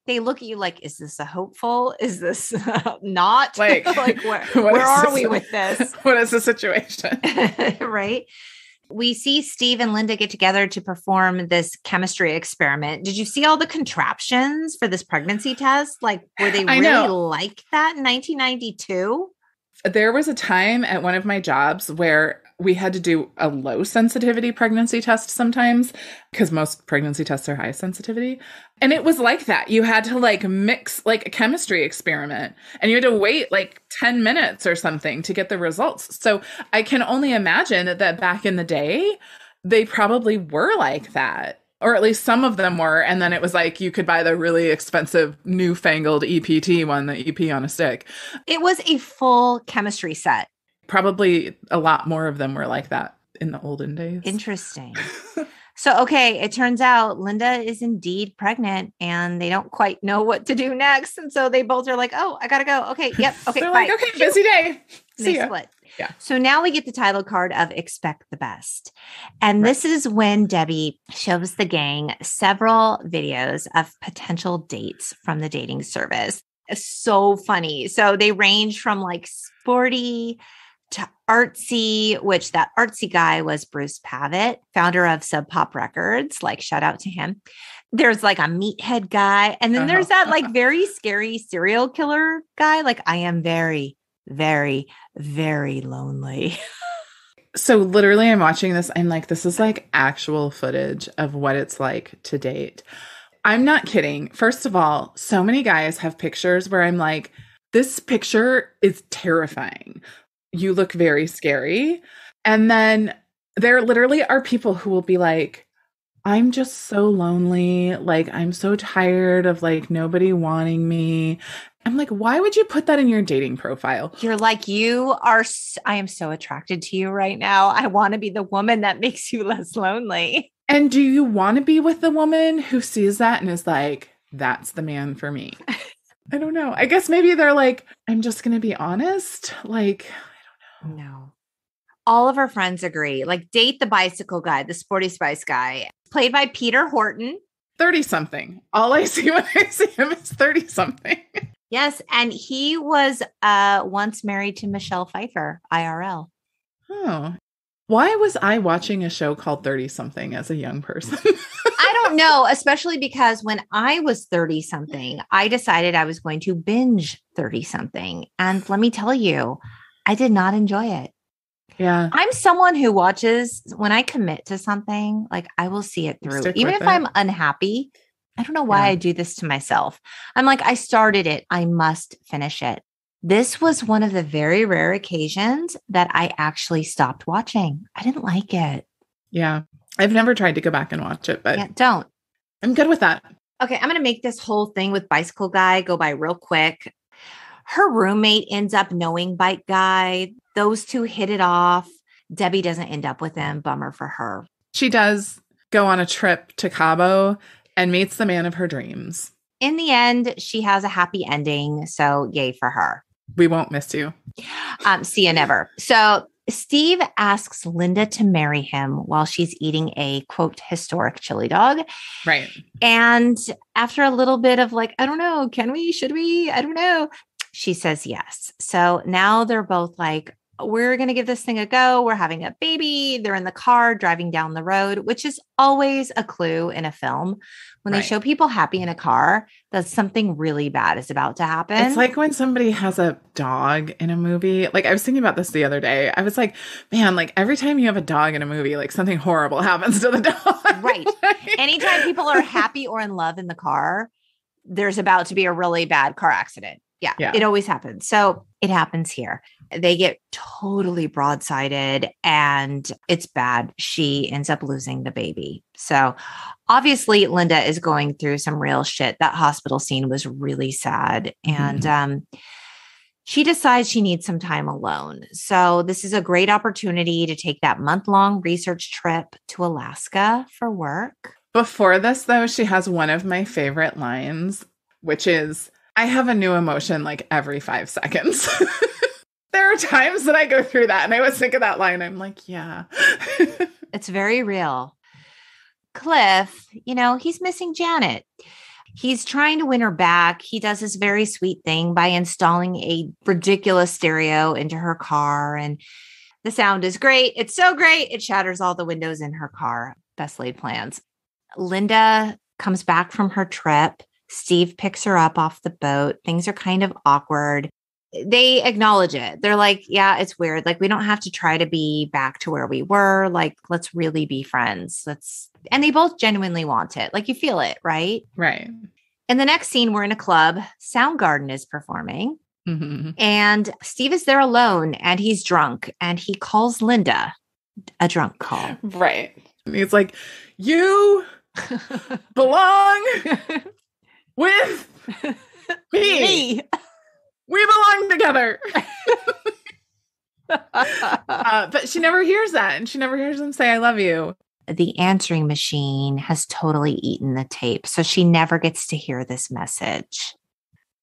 They look at you like, is this a hopeful? Is this not? Like, like where are we with this? What is the situation? Right. We see Steve and Linda get together to perform this chemistry experiment. Did you see all the contraptions for this pregnancy test? Like, were they really like that in 1992? There was a time at one of my jobs where we had to do a low sensitivity pregnancy test sometimes because most pregnancy tests are high sensitivity. And it was like that. You had to like mix like a chemistry experiment and you had to wait like 10 minutes or something to get the results. So I can only imagine that back in the day, they probably were like that. Or at least some of them were. And then it was like you could buy the really expensive newfangled EPT1, the EP on a stick. It was a full chemistry set. Probably a lot more of them were like that in the olden days. Interesting. So, okay, it turns out Linda is indeed pregnant and they don't quite know what to do next. And so they both are like, oh, I got to go. Okay. Yep. Okay. They're like, okay, busy day. See ya. Split. Yeah. So now we get the title card of Expect the Best. And this is when Debbie shows the gang several videos of potential dates from the dating service. It's so funny. So they range from like sporty to artsy, which that artsy guy was Bruce Pavitt, founder of Sub Pop Records. Like, shout out to him. There's like a meathead guy. And then there's that like very scary serial killer guy. Like, I am very, very, very lonely. So literally I'm watching this. I'm like, this is like actual footage of what it's like to date. I'm not kidding. First of all, so many guys have pictures where I'm like, this picture is terrifying. You look very scary. And then there literally are people who will be like, I'm just so lonely. Like, I'm so tired of like nobody wanting me. I'm like, why would you put that in your dating profile? You're like, I am so attracted to you right now. I want to be the woman that makes you less lonely. And do you want to be with the woman who sees that and is like, that's the man for me? I don't know. I guess maybe they're like, I'm just going to be honest. Like, I don't know. No. All of our friends agree. Like, date the bicycle guy, the sporty spice guy, played by Peter Horton. 30-something. All I see when I see him is 30-something. Yes. And he was once married to Michelle Pfeiffer, IRL. Oh. Why was I watching a show called 30-something as a young person? I don't know, especially because when I was 30-something, I decided I was going to binge 30-something. And let me tell you, I did not enjoy it. Yeah. I'm someone who watches, when I commit to something, like I will see it through. Even if I'm unhappy, I don't know why I do this to myself. I'm like, I started it. I must finish it. This was one of the very rare occasions that I actually stopped watching. I didn't like it. Yeah. I've never tried to go back and watch it, but don't. I'm good with that. Okay. I'm going to make this whole thing with Bicycle Guy go by real quick. Her roommate ends up knowing Bike Guy. Those two hit it off. Debbie doesn't end up with him. Bummer for her. She does go on a trip to Cabo and meets the man of her dreams. In the end, she has a happy ending. So yay for her. We won't miss you. See you never. So Steve asks Linda to marry him while she's eating a, quote, historic chili dog. Right. And after a little bit of like, I don't know, can we, should we? I don't know. She says yes. So now they're both like, we're going to give this thing a go. We're having a baby. They're in the car driving down the road, which is always a clue in a film. When they show people happy in a car, that something really bad is about to happen. It's like when somebody has a dog in a movie. Like I was thinking about this the other day. I was like, man, like every time you have a dog in a movie, like something horrible happens to the dog. Right. Anytime people are happy or in love in the car, there's about to be a really bad car accident. Yeah, it always happens. So it happens here. They get totally broadsided and it's bad. She ends up losing the baby. So obviously Linda is going through some real shit. That hospital scene was really sad. And she decides she needs some time alone. So this is a great opportunity to take that month-long research trip to Alaska for work. Before this, though, she has one of my favorite lines, which is, I have a new emotion like every 5 seconds. There are times that I go through that and I always think of that line. I'm like, yeah. It's very real. Cliff, he's missing Janet. He's trying to win her back. He does this very sweet thing by installing a ridiculous stereo into her car. And the sound is great. It's so great. It shatters all the windows in her car. Best laid plans. Linda comes back from her trip. Steve picks her up off the boat. Things are kind of awkward. They acknowledge it. They're like, yeah, it's weird. Like, we don't have to try to be back to where we were. Like, let's really be friends. And they both genuinely want it. Like, you feel it, right? Right. In the next scene, we're in a club. Soundgarden is performing. Mm-hmm. And Steve is there alone and he's drunk and he calls Linda a drunk call. Right. He's like, you belong with me. We belong together. But she never hears that. And she never hears him say, I love you. The answering machine has totally eaten the tape. So she never gets to hear this message.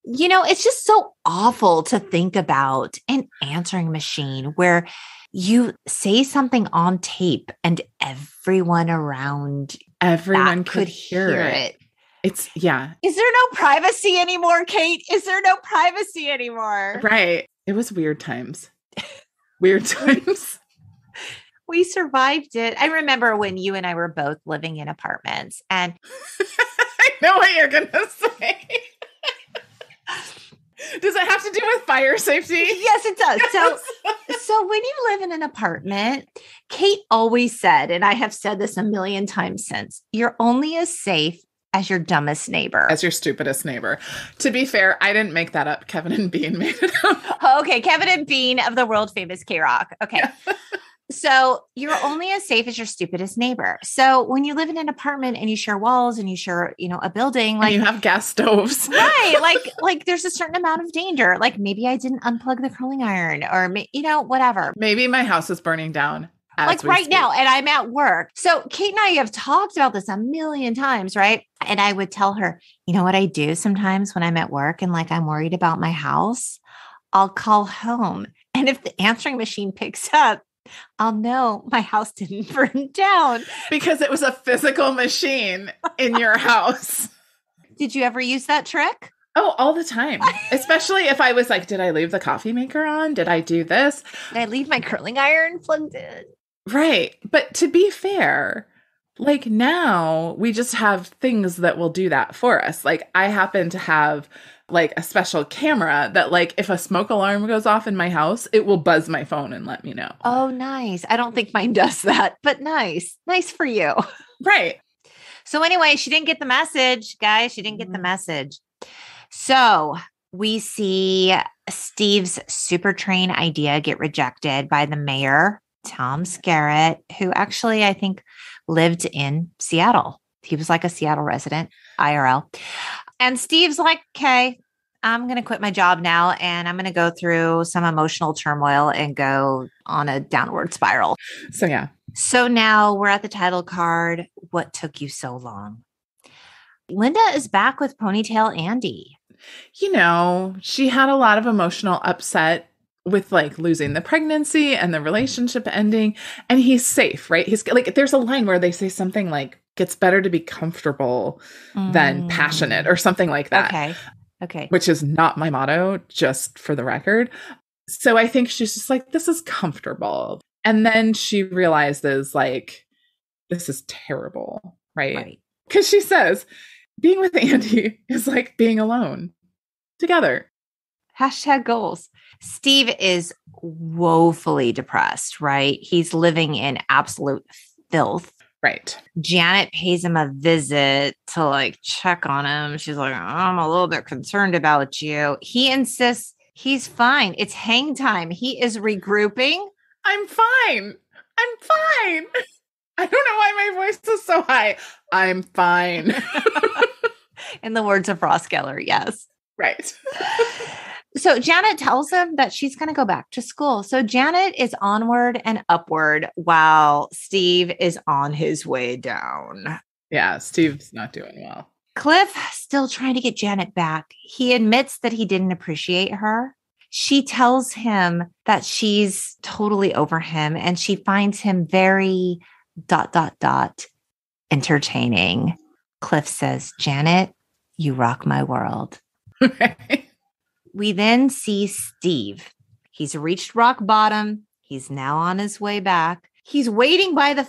It's just so awful to think about an answering machine where you say something on tape and everyone around could hear it. It's, yeah. Is there no privacy anymore, Cate? Is there no privacy anymore? Right. It was weird times. Weird times. We survived it. I remember when you and I were both living in apartments and I know what you're going to say. Does it have to do with fire safety? Yes, it does. So when you live in an apartment, Cate always said, and I have said this a million times since, you're only as safe as your dumbest neighbor. As your stupidest neighbor. To be fair, I didn't make that up. Kevin and Bean made it up. Okay, Kevin and Bean of the world famous K-Rock. Okay. Yeah. So you're only as safe as your stupidest neighbor. So when you live in an apartment and you share walls and you share, a building, like and you have gas stoves, right? Like there's a certain amount of danger. Like maybe I didn't unplug the curling iron, or whatever. Maybe my house is burning down. Like right now, and I'm at work. So Cate and I have talked about this a million times, right? And I would tell her, what I do sometimes when I'm at work and like I'm worried about my house, I'll call home, and if the answering machine picks up, I'll know my house didn't burn down. Because it was a physical machine in your house. Did you ever use that trick? Oh, all the time. Especially if I was like, did I leave the coffee maker on? Did I do this? Did I leave my curling iron plugged in? Right. But to be fair, like now we just have things that will do that for us. Like I happen to have like a special camera that like if a smoke alarm goes off in my house, it will buzz my phone and let me know. Oh, nice. I don't think mine does that, but nice. Nice for you. Right. So anyway, she didn't get the message, guys. She didn't get the message. So we see Steve's super train idea get rejected by the mayor, Tom Skerritt, who actually I think lived in Seattle. He was like a Seattle resident, IRL. And Steve's like, okay, I'm going to quit my job now and I'm going to go through some emotional turmoil and go on a downward spiral. So, yeah. So now we're at the title card. What took you so long? Linda is back with Ponytail Andy. She had a lot of emotional upset with like losing the pregnancy and the relationship ending, and he's safe, right? He's like, there's a line where they say something like, it's better to be comfortable than passionate or something like that. Okay. Which is not my motto, just for the record. So I think she's just like, this is comfortable. And then she realizes like, this is terrible, right? Because she says, being with Andy is like being alone together. #goals. Steve is woefully depressed, right? He's living in absolute filth. Right. Janet pays him a visit to like check on him. She's like, I'm a little bit concerned about you. He insists he's fine. It's hang time. He is regrouping. I'm fine. I'm fine. I don't know why my voice is so high. I'm fine. In the words of Ross Geller, yes. Right. So Janet tells him that she's going to go back to school. So Janet is onward and upward while Steve is on his way down. Yeah, Steve's not doing well. Cliff still trying to get Janet back. He admits that he didn't appreciate her. She tells him that she's totally over him and she finds him very ... entertaining. Cliff says, Janet, you rock my world. Right. We then see Steve. He's reached rock bottom. He's now on his way back. He's waiting by the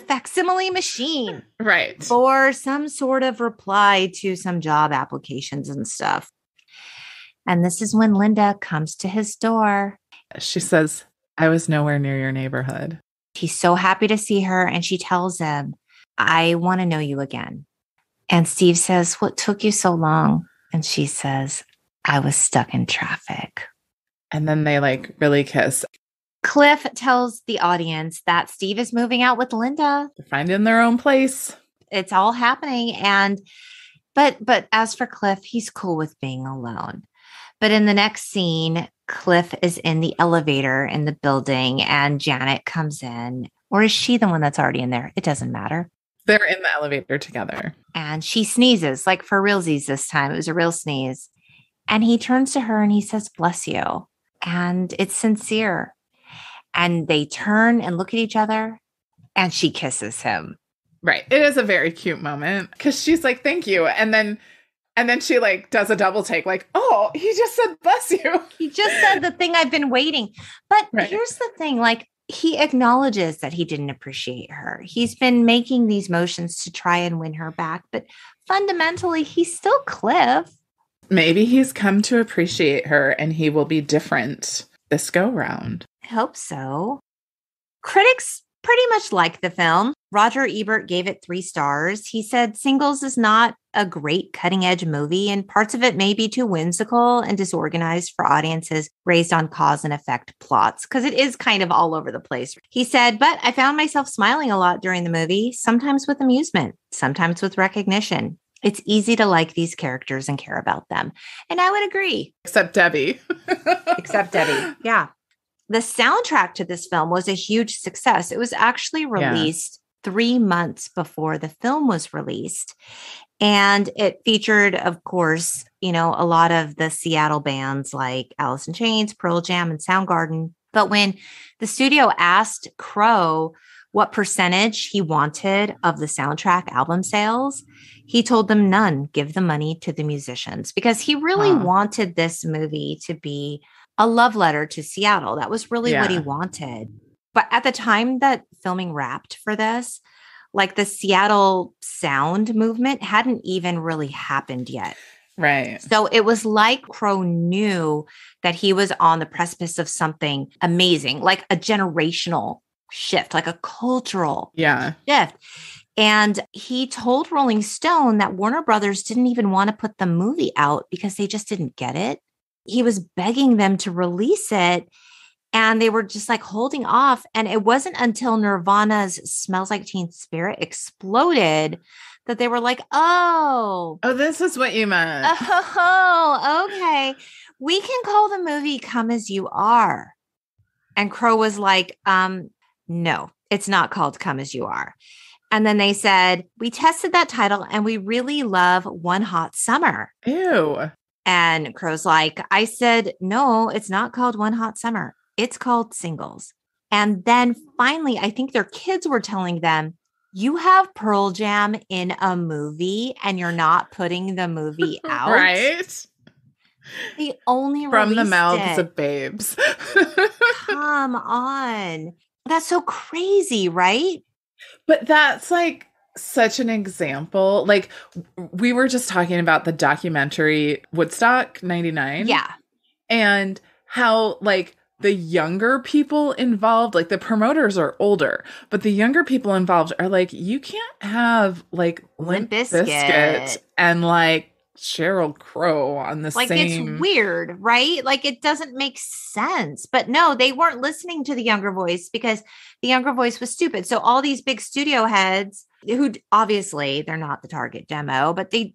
facsimile machine. Right. For some sort of reply to some job applications and stuff. And this is when Linda comes to his door. She says, I was nowhere near your neighborhood. He's so happy to see her. And she tells him, I want to know you again. And Steve says, what took you so long? And she says, I was stuck in traffic. And then they like really kiss. Cliff tells the audience that Steve is moving out with Linda. They're finding their own place. It's all happening. But as for Cliff, he's cool with being alone. But in the next scene, Cliff is in the elevator in the building and Janet comes in. Or is she the one that's already in there? It doesn't matter. They're in the elevator together. And she sneezes, like for realsies this time. It was a real sneeze. And he turns to her and he says, bless you. And it's sincere. And they turn and look at each other and she kisses him. Right. It is a very cute moment because she's like, thank you. And then she like does a double take like, oh, he just said, bless you. He just said the thing I've been waiting. But right. Here's the thing, like he acknowledges that he didn't appreciate her. He's been making these motions to try and win her back. But fundamentally, he's still Cliff. Maybe he's come to appreciate her and he will be different this go round. I hope so. Critics pretty much like the film. Roger Ebert gave it 3 stars. He said Singles is not a great cutting edge movie and parts of it may be too whimsical and disorganized for audiences raised on cause and effect plots because it is kind of all over the place. He said, but I found myself smiling a lot during the movie, sometimes with amusement, sometimes with recognition. It's easy to like these characters and care about them. And I would agree. Except Debbie. Yeah. The soundtrack to this film was a huge success. It was actually released 3 months before the film was released. And it featured, of course, a lot of the Seattle bands like Alice in Chains, Pearl Jam, and Soundgarden. But when the studio asked Crow what percentage he wanted of the soundtrack album sales, he told them none, give the money to the musicians, because he really wanted this movie to be a love letter to Seattle. That was really what he wanted. But at the time that filming wrapped for this, like the Seattle sound movement hadn't even really happened yet. Right. So it was like Crow knew that he was on the precipice of something amazing, like a generational shift, like a cultural shift. And he told Rolling Stone that Warner Brothers didn't even want to put the movie out because they just didn't get it. He was begging them to release it and they were just like holding off. And it wasn't until Nirvana's Smells Like Teen Spirit exploded that they were like, oh, this is what you meant. Oh, okay. We can call the movie Come As You Are. And Crow was like, no, it's not called Come As You Are. And then they said, we tested that title and we really love One Hot Summer. Ew. And Crow's like, I said, no, it's not called One Hot Summer. It's called Singles. And then finally, I think their kids were telling them, you have Pearl Jam in a movie and you're not putting the movie out. Right. They only from the mouths of babes. Come on. That's so crazy, right? But that's like such an example. Like we were just talking about the documentary Woodstock 99. Yeah. And how like the younger people involved, like the promoters are older, but the younger people involved are like, you can't have like Limp Bizkit and like Sheryl Crow on the like, same. It's weird, right? Like, it doesn't make sense. But no, they weren't listening to the younger voice because the younger voice was stupid. So all these big studio heads who obviously they're not the target demo, but they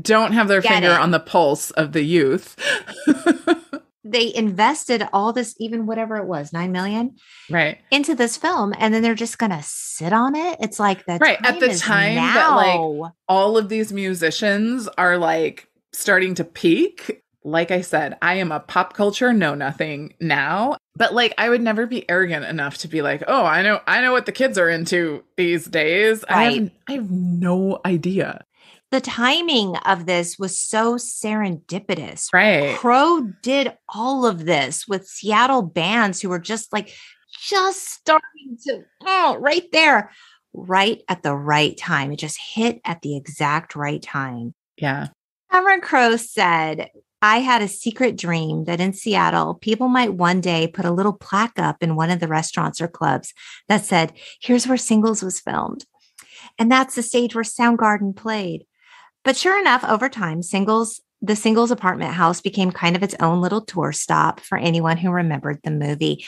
don't have their finger on the pulse of the youth. They invested all this, even whatever it was, 9 million, right, into this film, and then they're just gonna sit on it. It's like that, right, at the time that like all of these musicians are like starting to peak. Like I said, I am a pop culture know nothing now, but like I would never be arrogant enough to be like, oh, I know what the kids are into these days. Right. I have no idea. The timing of this was so serendipitous. Right. Crow did all of this with Seattle bands who were just starting to, right there, right at the right time. It just hit at the exact right time. Yeah. Cameron Crowe said, I had a secret dream that in Seattle, people might one day put a little plaque up in one of the restaurants or clubs that said, here's where Singles was filmed. And that's the stage where Soundgarden played. But sure enough, over time, the Singles apartment house became kind of its own little tour stop for anyone who remembered the movie.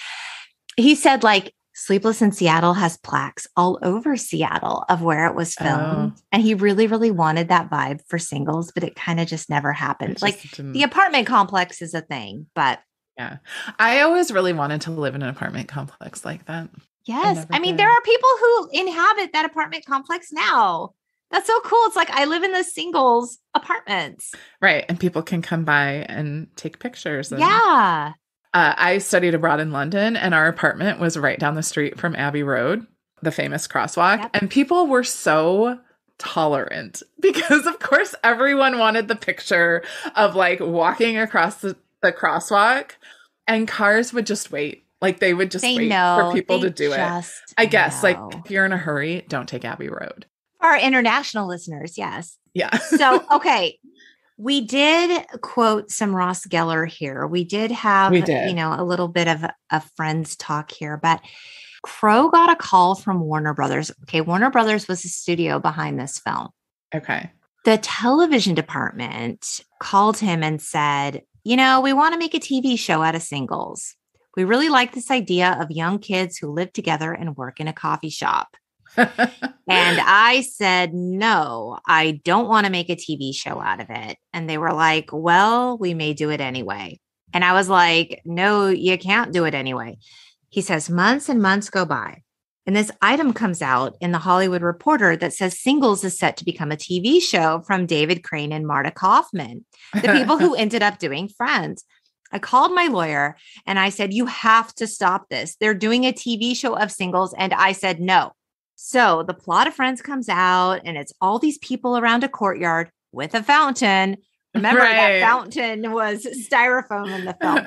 He said, like, Sleepless in Seattle has plaques all over Seattle of where it was filmed. Oh. And he really, really wanted that vibe for Singles, but it kind of just never happened. The apartment complex is a thing, but. Yeah. I always really wanted to live in an apartment complex like that. Yes. I mean, there are people who inhabit that apartment complex now. That's so cool. It's like, I live in the Singles apartments. Right. And people can come by and take pictures. Yeah. I studied abroad in London, and our apartment was right down the street from Abbey Road, the famous crosswalk. Yep. And people were so tolerant because, of course, everyone wanted the picture of like walking across the crosswalk, and cars would just wait. Like they would just wait for people to do it. I guess like if you're in a hurry, don't take Abbey Road. Our international listeners, yes. Yeah. So, okay. We did quote some Ross Geller here. We did have, a little bit of a friends talk here, but Crow got a call from Warner Brothers. Okay. Warner Brothers was the studio behind this film. Okay. The television department called him and said, we want to make a TV show out of Singles. We really like this idea of young kids who live together and work in a coffee shop. And I said, no, I don't want to make a TV show out of it. And they were like, well, we may do it anyway. And I was like, no, you can't do it anyway. He says, months and months go by. And this item comes out in the Hollywood Reporter that says Singles is set to become a TV show from David Crane and Marta Kaufman, the people who ended up doing Friends. I called my lawyer and I said, you have to stop this. They're doing a TV show of Singles. And I said, no. So the plot of Friends comes out and it's all these people around a courtyard with a fountain. Remember that fountain was styrofoam in the film.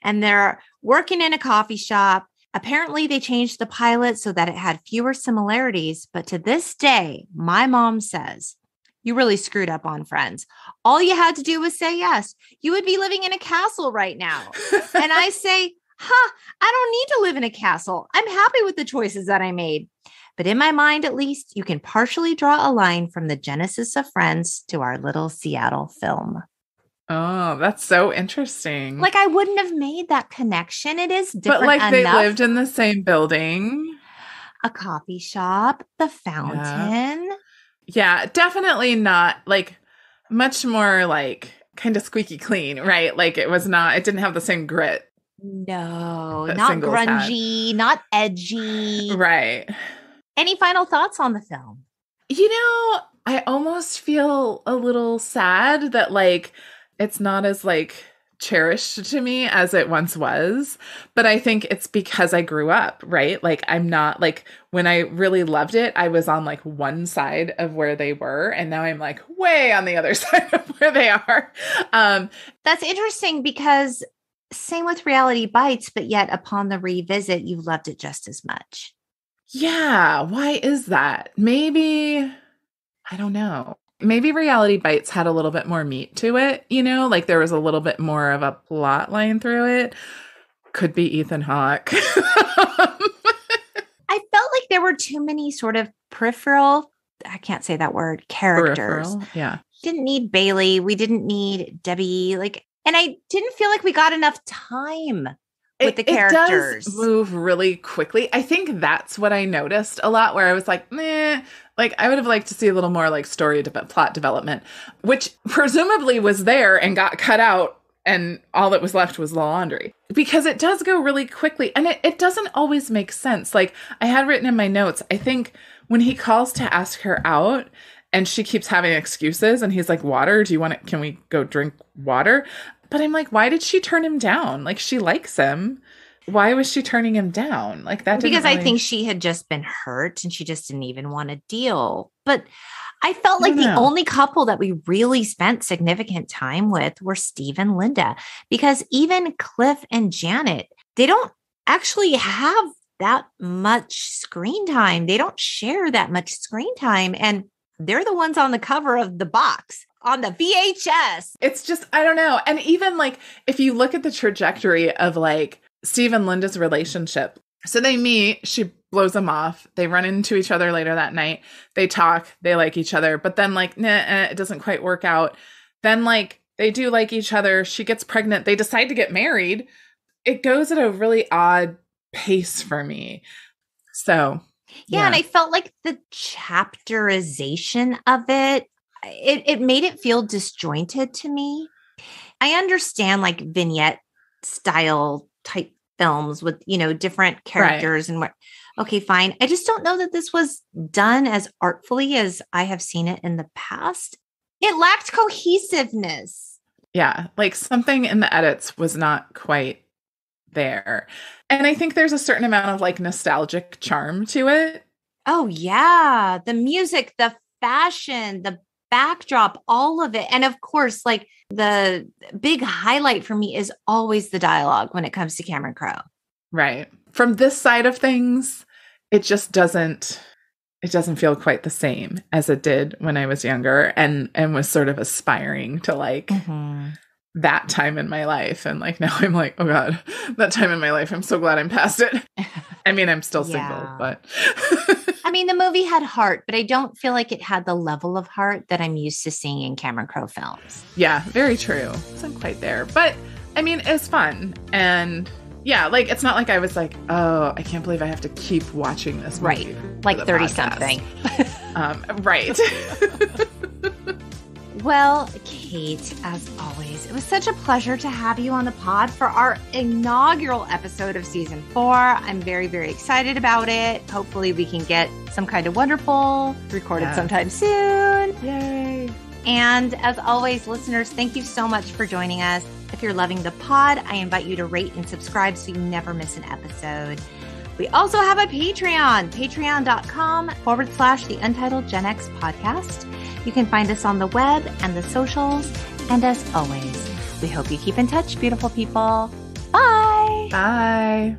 And they're working in a coffee shop. Apparently they changed the pilot so that it had fewer similarities. But to this day, my mom says, you really screwed up on Friends. All you had to do was say yes. You would be living in a castle right now. And I say, I don't need to live in a castle. I'm happy with the choices that I made. But in my mind, at least, you can partially draw a line from the genesis of Friends to our little Seattle film. Oh, that's so interesting. Like, I wouldn't have made that connection. It is different. But like enough. They lived in the same building. A coffee shop, the fountain. Yeah, definitely not like much more like kind of squeaky clean, right? Like it didn't have the same grit. No, not grungy, not edgy. Right. Any final thoughts on the film? I almost feel a little sad that like it's not as like cherished to me as it once was. But I think it's because I grew up, right? Like I'm not like when I really loved it, I was on like one side of where they were. And now I'm like way on the other side of where they are. That's interesting because same with Reality Bites, but yet upon the revisit, you loved it just as much. Yeah. Why is that? Maybe, I don't know. Maybe Reality Bites had a little bit more meat to it, like there was a little bit more of a plot line through it. Could be Ethan Hawke. I felt like there were too many sort of peripheral, I can't say that word, characters. Peripheral, yeah. Didn't need Bailey. We didn't need Debbie. And I didn't feel like we got enough time with the characters. It does move really quickly. I think that's what I noticed a lot, where I was like, meh. Like, I would have liked to see a little more like plot development, which presumably was there and got cut out, and all that was left was the laundry. Because it does go really quickly, and it doesn't always make sense. Like, I had written in my notes, I think when he calls to ask her out and she keeps having excuses and he's like, water, can we go drink water? But I'm like, why did she turn him down? Like, she likes him. Why was she turning him down? Like, that didn't Because I think she had just been hurt and she just didn't even want to deal. But I felt like the only couple that we really spent significant time with were Steve and Linda, because even Cliff and Janet, they don't actually have that much screen time. They don't share that much screen time. And they're the ones on the cover of the box on the VHS. It's just, I don't know. And even like, if you look at the trajectory of like Steve and Linda's relationship, so they meet, she blows him off. They run into each other later that night. They talk, they like each other, but then like, it doesn't quite work out. Then like, they do like each other. She gets pregnant. They decide to get married. It goes at a really odd pace for me. So, yeah. And I felt like the chapterization of it made it feel disjointed to me. I understand like vignette style type films with, different characters and what. Okay, fine. I just don't know that this was done as artfully as I have seen it in the past. It lacked cohesiveness. Yeah, like something in the edits was not quite there. And I think there's a certain amount of like nostalgic charm to it. Oh, yeah. The music, the fashion, the backdrop, all of it. And of course, like the big highlight for me is always the dialogue when it comes to Cameron Crowe. Right. From this side of things, it just doesn't feel quite the same as it did when I was younger and was sort of aspiring to like that time in my life. And like, now I'm like, oh God, that time in my life, I'm so glad I'm past it. I mean, I'm still single, but. I mean, the movie had heart, but I don't feel like it had the level of heart that I'm used to seeing in Cameron Crowe films. Yeah, very true. It wasn't quite there, but I mean, it's fun. And yeah, like, it's not like I was like, oh, I can't believe I have to keep watching this movie. Right. Like 30 something. Right. Well, Cate, as always, it was such a pleasure to have you on the pod for our inaugural episode of season 4. I'm very, very excited about it. Hopefully we can get some kind of wonderful recorded sometime soon. Yay. And as always, listeners, thank you so much for joining us. If you're loving the pod, I invite you to rate and subscribe so you never miss an episode. We also have a Patreon, patreon.com/the Untitled Gen X podcast. You can find us on the web and the socials. And as always, we hope you keep in touch, beautiful people. Bye. Bye.